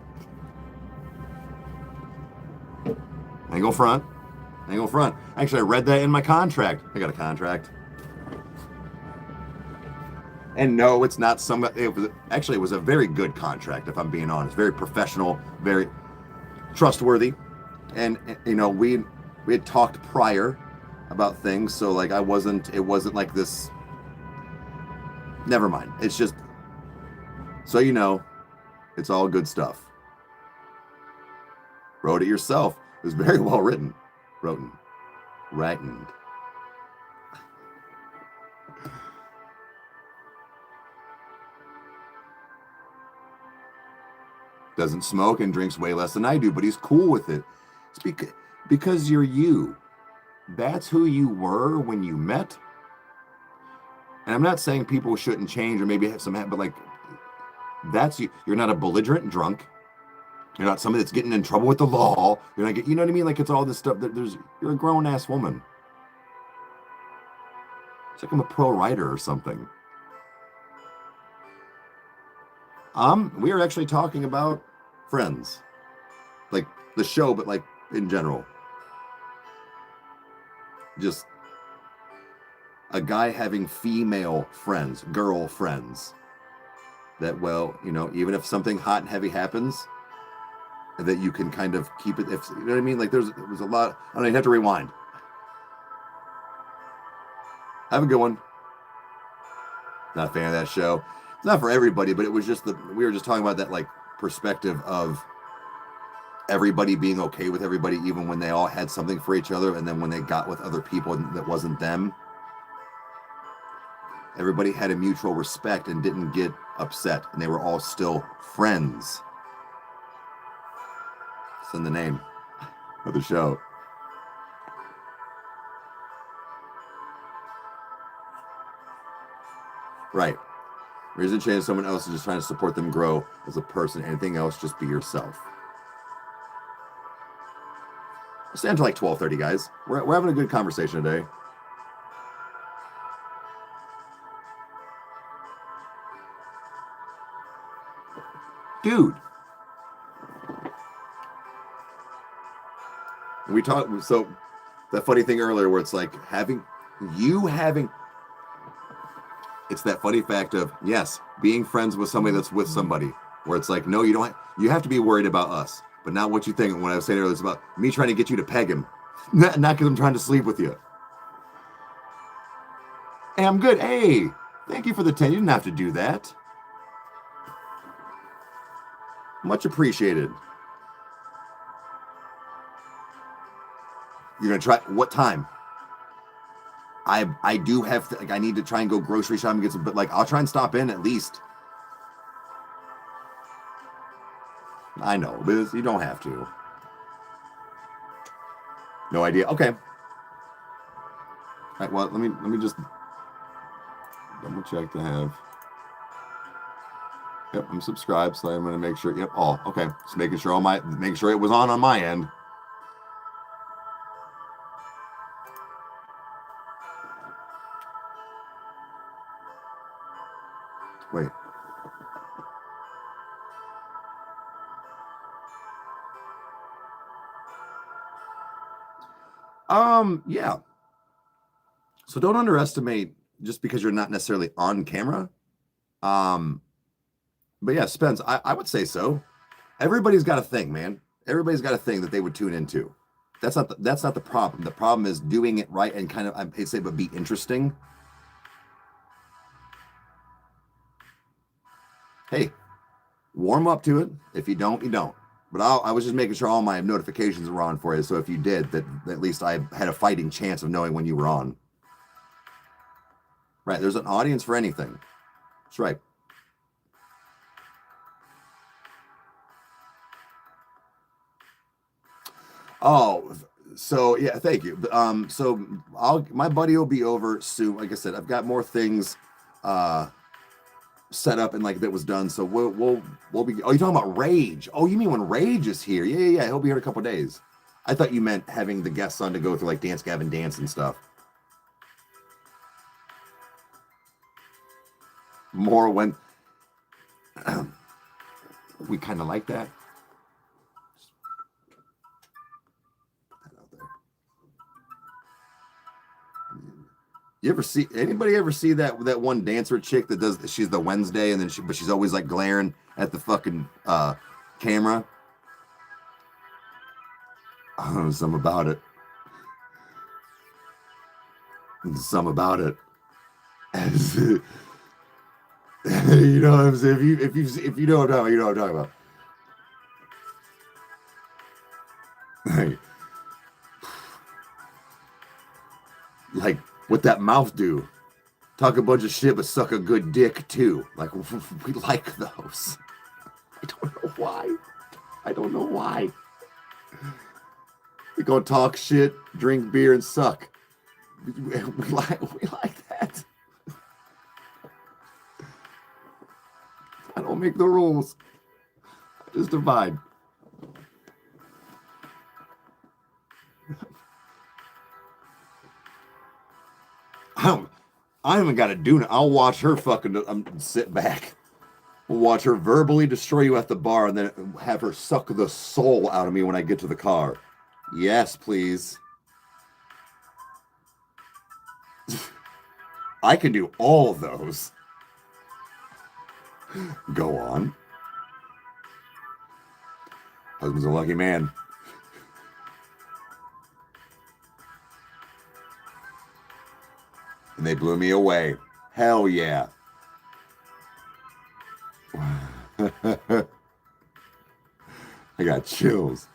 I ain't go front. Actually, I read that in my contract. I got a contract. And no, it's not it was a very good contract, if I'm being honest. Very professional, very trustworthy. And we had talked prior about things, so like it wasn't like this. Never mind. It's just so it's all good stuff. Wrote it yourself. It was very well written. Written. Doesn't smoke and drinks way less than I do, but he's cool with it. It's because you're you. That's who you were when you met. And I'm not saying people shouldn't change or maybe have some, but like, that's you. You're not a belligerent drunk. You're not somebody that's getting in trouble with the law. You're not, you know what I mean? Like, it's all this stuff that you're a grown ass woman. It's like I'm a pro writer or something. We are actually talking about Friends, like the show, but like in general. Just a guy having female friends, girlfriends, that, well, you know, even if something hot and heavy happens, that you can kind of keep it, if you know what I mean? Like there's a lot, I don't know, you have to rewind. Have a good one. Not a fan of that show. It's not for everybody, but it was just we were just talking about that like perspective of everybody being okay with everybody, even when they all had something for each other, and then when they got with other people that wasn't them, everybody had a mutual respect and didn't get upset, and they were all still friends. It's in the name of the show. Right. Reason to change someone else is just trying to support them grow as a person. Anything else, just be yourself. Stand to like 12:30, guys. We're having a good conversation today. Dude. We talked, so that funny thing earlier where it's like it's that funny fact of, yes, being friends with somebody that's with somebody, where it's like, no, you have to be worried about us, but not what you think. When I was saying earlier, it's about me trying to get you to peg him, not because I'm trying to sleep with you. Hey, I'm good. Hey, thank you for the 10. You didn't have to do that. Much appreciated. You're gonna try what time? I do have to, like, I need to try and go grocery shopping and get some, but like I'll try and stop in at least. I know, but you don't have to. No idea. Okay. All right. Well, let me just double check to have. Yep, I'm subscribed, so I'm gonna make sure. Yep. Oh, okay. Just making sure making sure it was on my end. Wait. Yeah. So don't underestimate just because you're not necessarily on camera. But yeah, Spence, I would say so. Everybody's got a thing, man. Everybody's got a thing that they would tune into. That's not the problem. The problem is doing it right and kind of, I'd say, but be interesting. Hey, warm up to it. If you don't, you don't. But I was just making sure all my notifications were on for you. So if you did, that at least I had a fighting chance of knowing when you were on. Right. There's an audience for anything. That's right. Oh, so yeah, thank you. So my buddy will be over soon. Like I said, I've got more things set up and like that was done. So we'll be. Oh, you're talking about Rage? Oh, you mean when Rage is here? Yeah. He'll be here in a couple of days. I thought you meant having the guests on to go through like Dance Gavin Dance and stuff. More when we kind of like that. You ever see that one dancer chick that does, she's the Wednesday and then but she's always like glaring at the fucking camera? Oh, something about it. Some about it. You know what I'm saying? If you know what I'm talking about, you know what I'm talking about. Like, what that mouth do? Talk a bunch of shit, but suck a good dick too. Like, we like those. I don't know why. We gonna talk shit, drink beer, and suck. We like that. I don't make the rules. I just divide. I haven't got to do it. I'll watch her fucking sit back. We'll watch her verbally destroy you at the bar and then have her suck the soul out of me when I get to the car. Yes, please. I can do all of those. Go on. Husband's a lucky man. And they blew me away. Hell yeah. I got chills.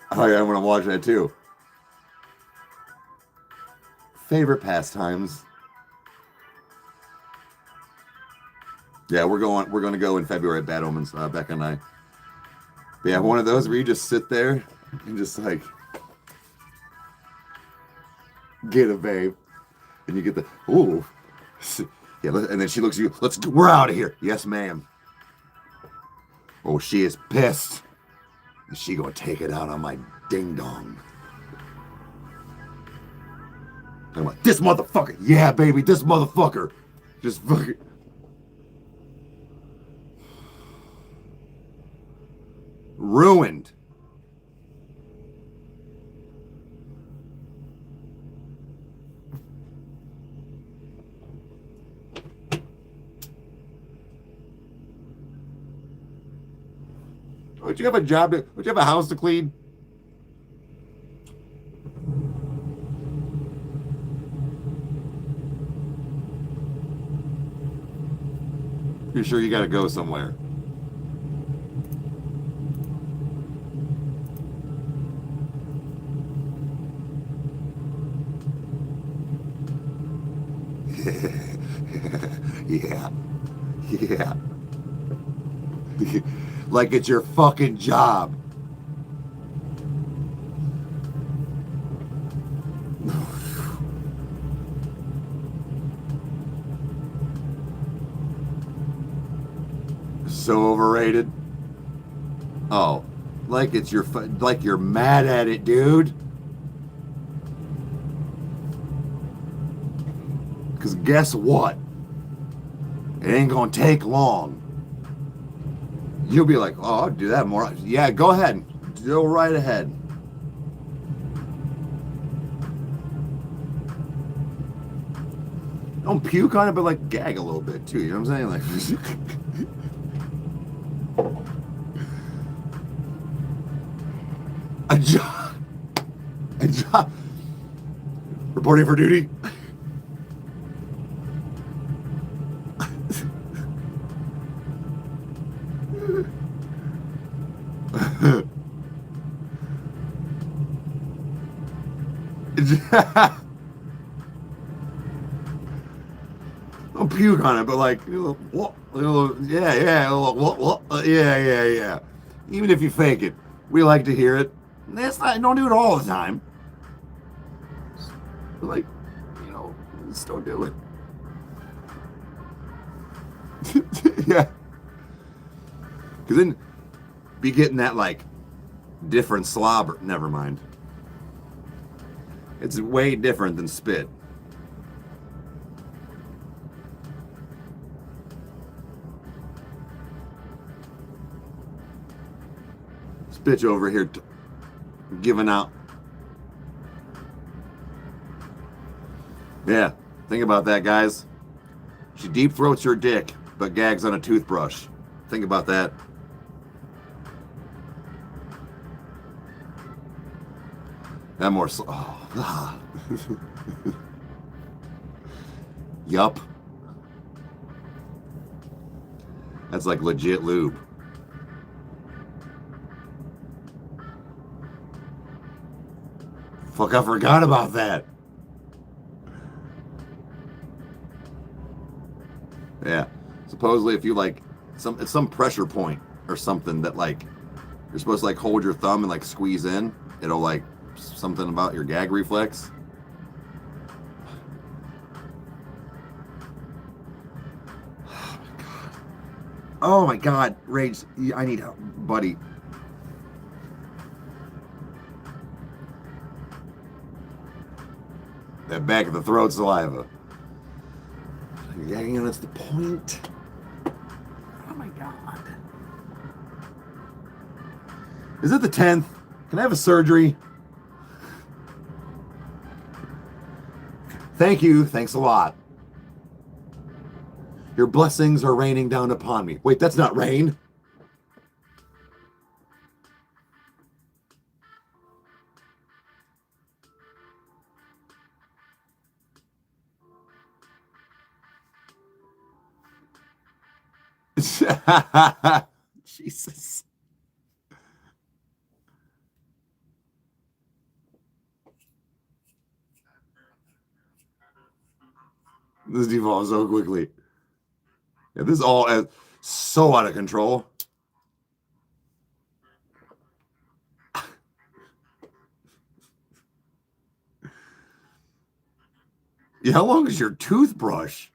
Oh yeah, I'm gonna watch that too. Favorite pastimes. Yeah, we're gonna go in February at Bad Omens, Becca and I. But yeah, one of those where you just sit there and just like get a babe, and you get the ooh, yeah, and then she looks at you. We're out of here. Yes, ma'am. Oh, she is pissed. Is she gonna take it out on my ding dong? I'm like, this motherfucker. Yeah, baby, this motherfucker. Just fucking. Ruined. Would you have a job? Would you have a house to clean? You're sure you gotta go somewhere? Yeah. Yeah. Like it's your fucking job. So overrated. Oh, like it's your like you're mad at it, dude. Because guess what? It ain't gonna take long. You'll be like, oh, I'll do that more. Yeah, go ahead. Go right ahead. Don't puke on it, but like gag a little bit too. You know what I'm saying? Like, a job. A job. Reporting for duty. Don't puke on it, but like, yeah. Even if you fake it, we like to hear it. That's not. Don't do it all the time. Like, you know, just don't do it. Yeah. Because then be getting that like different slobber. Never mind. It's way different than spit. This bitch over here giving out. Yeah, think about that, guys. She deep throats her dick, but gags on a toothbrush. Think about that. That more. Oh. Yup. That's like legit lube. Fuck, I forgot about that. Yeah. Supposedly if you like some pressure point or something that like you're supposed to like hold your thumb and like squeeze in, it'll like something about your gag reflex. Oh my god, Rage, I need help, buddy. That back of the throat saliva. Yeah, you know, that's the point. Oh my God. Is it the 10th? Can I have a surgery? Thank you. Thanks a lot. Your blessings are raining down upon me. Wait, that's not rain. Jesus. This devolves so quickly. Yeah, this is all so out of control. Yeah, how long is your toothbrush?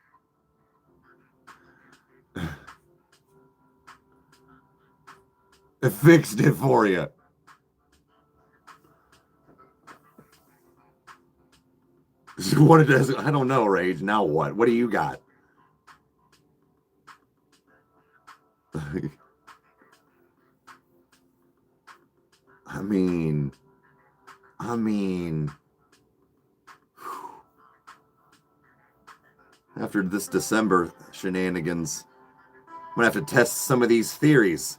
It fixed it for you. What it does, I don't know, Rage. Now what? What do you got? I mean, after this December shenanigans, I'm gonna have to test some of these theories.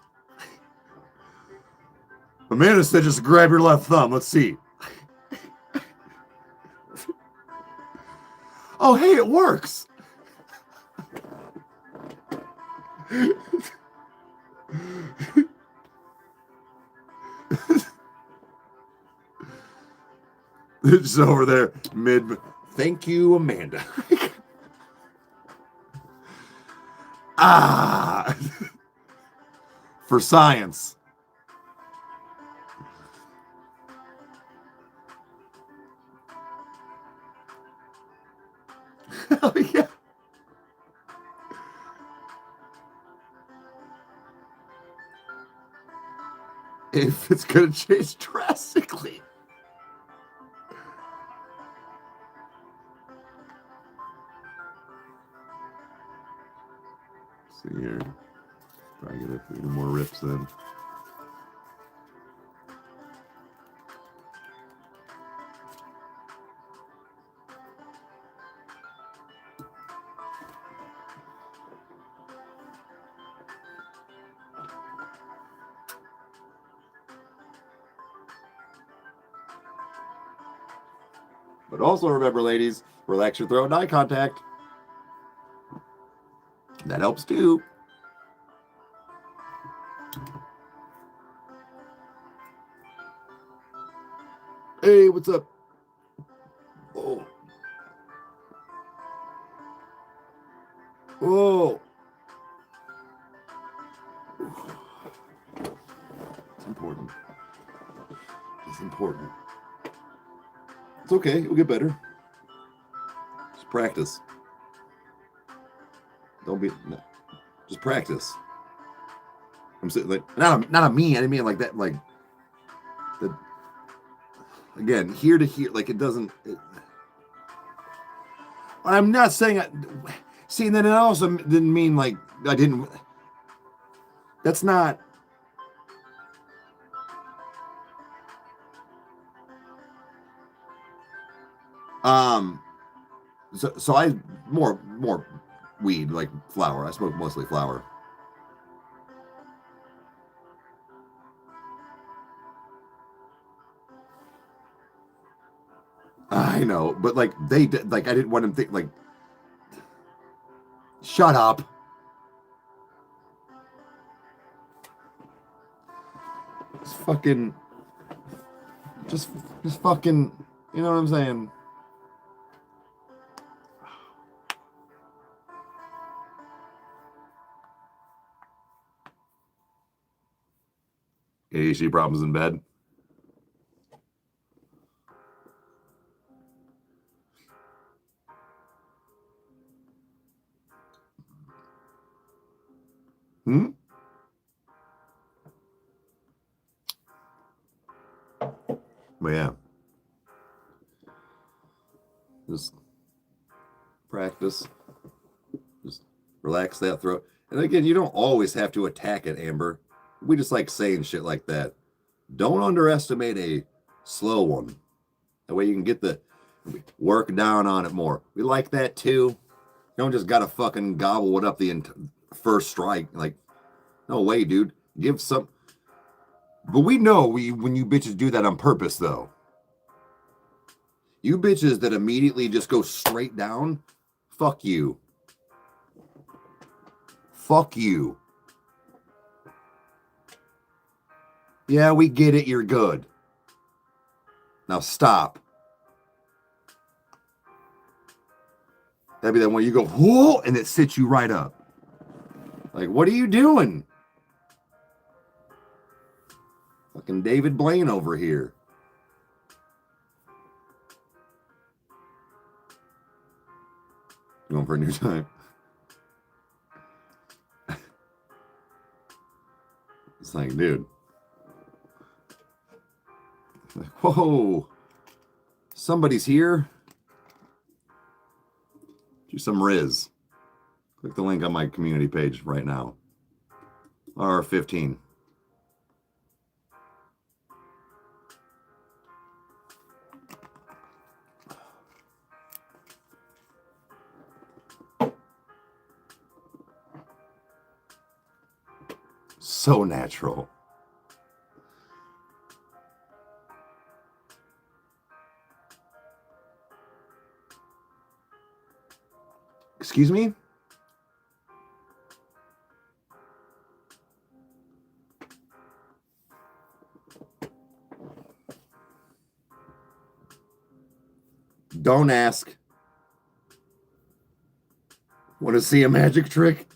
Amanda said just grab your left thumb. Let's see. Oh, hey, it works. It's over there mid. Thank you, Amanda. Ah, for science. Oh, yeah. If it's gonna change drastically. See here. Try to get a few more rips in. But also remember, ladies, relax your throat and eye contact. That helps too. Hey, what's up? Oh. Oh. It's important. It's important. It's okay. It'll get better. Just practice. Don't be. No. Just practice. I'm saying, like, not a me. I didn't mean like that. Like, the, again, here to here. Like, it doesn't. I'm not saying. See, and then it also didn't mean like I didn't. That's not. So I more weed, like flower. I smoke mostly flower. I know, but like they did, like I didn't want them think like. Shut up. Just fucking. Just fucking. You know what I'm saying? ADHD problems in bed. Hmm? But yeah. Just practice. Relax that throat. And again, you don't always have to attack it, Amber. We just like saying shit like that. Don't underestimate a slow one. That way you can get the work down on it more. We like that too. You don't just gotta fucking gobble it up the first strike. Like, no way, dude. Give some. But we know when you bitches do that on purpose, though. You bitches that immediately just go straight down, fuck you. Fuck you. Yeah, we get it. You're good. Now stop. That'd be that one you go, whoa, and it sits you right up. Like, what are you doing? Fucking David Blaine over here. Going for a new time. It's like, dude. Like, whoa. Somebody's here. Do some Riz. Click the link on my community page right now. R15. So natural. Excuse me? Don't ask. Want to see a magic trick?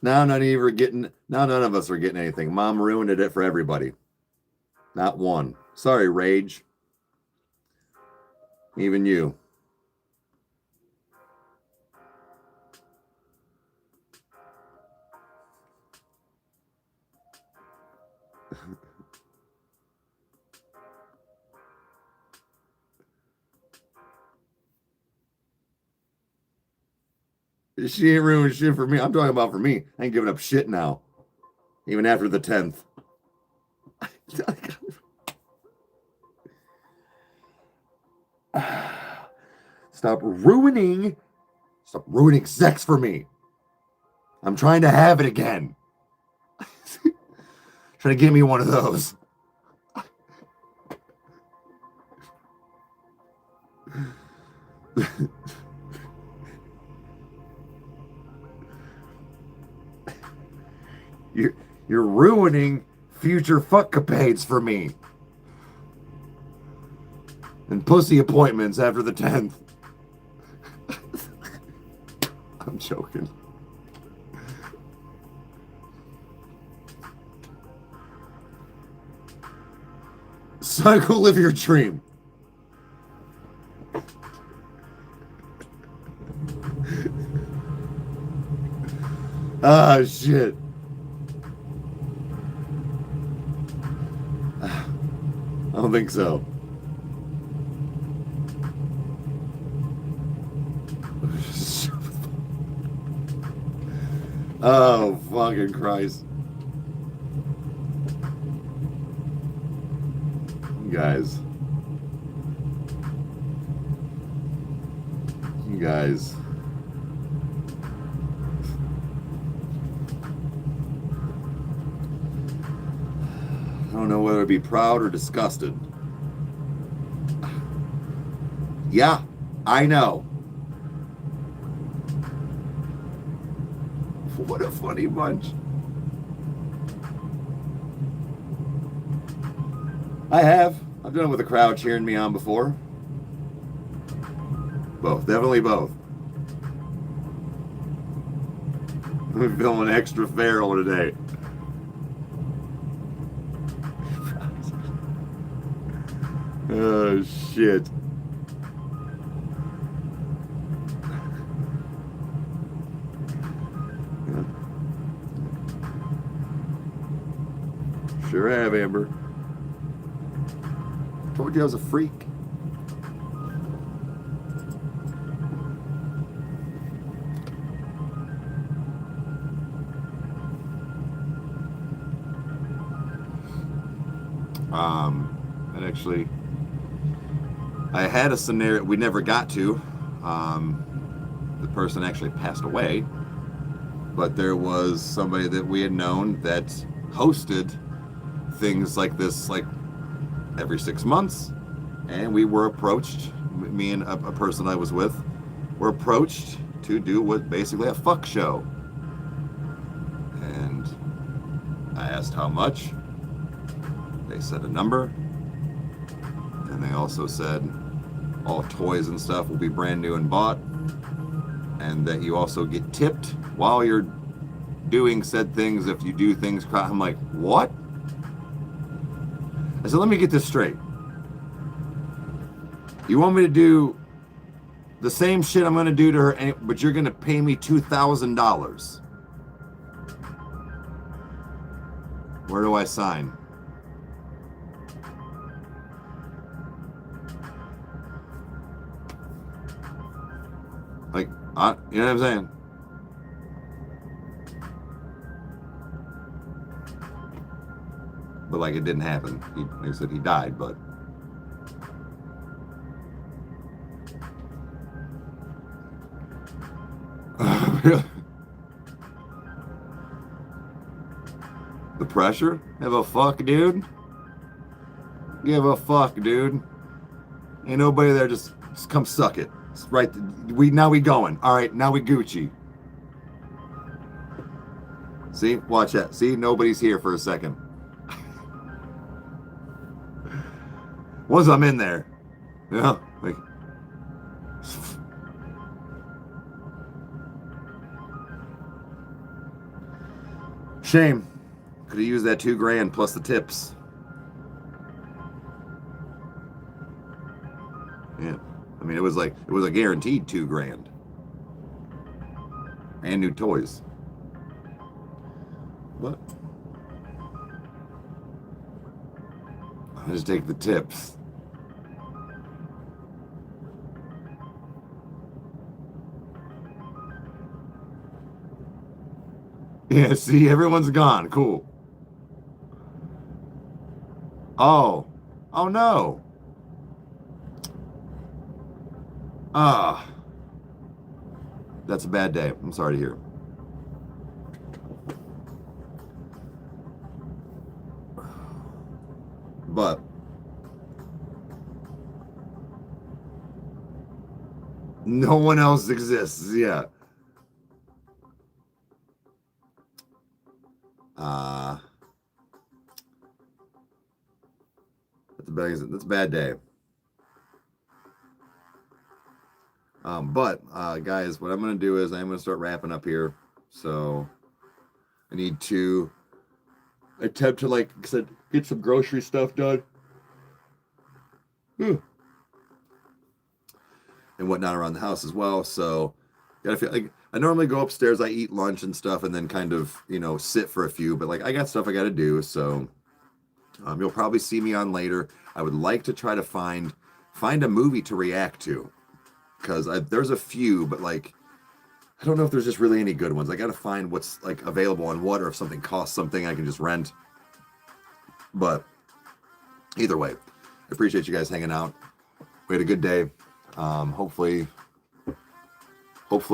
Now none of us are getting anything. Mom ruined it for everybody. Not one. Sorry, Rage. Even you. She ain't ruined shit for me. I'm talking about for me. I ain't giving up shit now. Even after the 10th. Stop ruining sex for me. I'm trying to have it again. Trying to give me one of those. You're ruining future fuckcapades for me. And pussy appointments after the 10th. I'm joking. Psycho, live your dream. Ah, shit. I don't think so. Oh, fucking Christ. You guys. I don't know whether to be proud or disgusted. Yeah, I know. What a funny bunch. I've done it with a crowd cheering me on before. Both, definitely both. I'm feeling extra feral today. Oh, shit. Sure have, Amber. Told you I was a freak. And actually, I had a scenario we never got to. The person actually passed away, but there was somebody that we had known that hosted things like this, like every 6 months, and we were approached. Me and a person I was with were approached to do what basically a fuck show, and I asked how much. They said a number, and they also said all toys and stuff will be brand new and bought, and that you also get tipped while you're doing said things if you do things. I'm like, what? I said, let me get this straight. You want me to do the same shit I'm going to do to her, but you're going to pay me $2,000? Where do I sign? Like, you know what I'm saying? But like, it didn't happen. They said he died, but the pressure? Give a fuck, dude. Give a fuck, dude. Ain't nobody there. Just come suck it. It's right. Now we going. All right. Now we Gucci. See, watch that. See, nobody's here for a second. Once I'm in there, you know, like. Shame. Could have used that $2,000 plus the tips. Yeah. I mean, it was a guaranteed $2,000. And new toys. But I just take the tips. Yeah, see, everyone's gone. Cool. Oh no. That's a bad day. I'm sorry to hear. But no one else exists. Yeah. That's a bad day. But guys, what I'm going to do is I'm going to start wrapping up here. So I need to attempt to, like I said, get some grocery stuff done. And whatnot around the house as well. So gotta feel like I normally go upstairs, I eat lunch and stuff, and then kind of, sit for a few, but like I got stuff I got to do. So you'll probably see me on later. I would like to try to find a movie to react to, because there's a few, but like I don't know if there's just really any good ones. I got to find what's like available on what, or if something costs something I can just rent. But either way, I appreciate you guys hanging out. We had a good day. Hopefully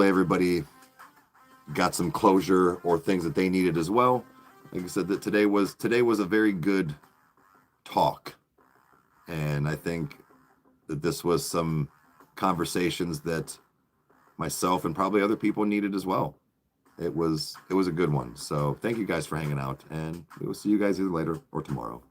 everybody got some closure or things that they needed as well. Like I said, that today was a very good talk, and I think that this was some conversations that myself and probably other people needed as well. It was a good one. So thank you guys for hanging out, and we will see you guys either later or tomorrow.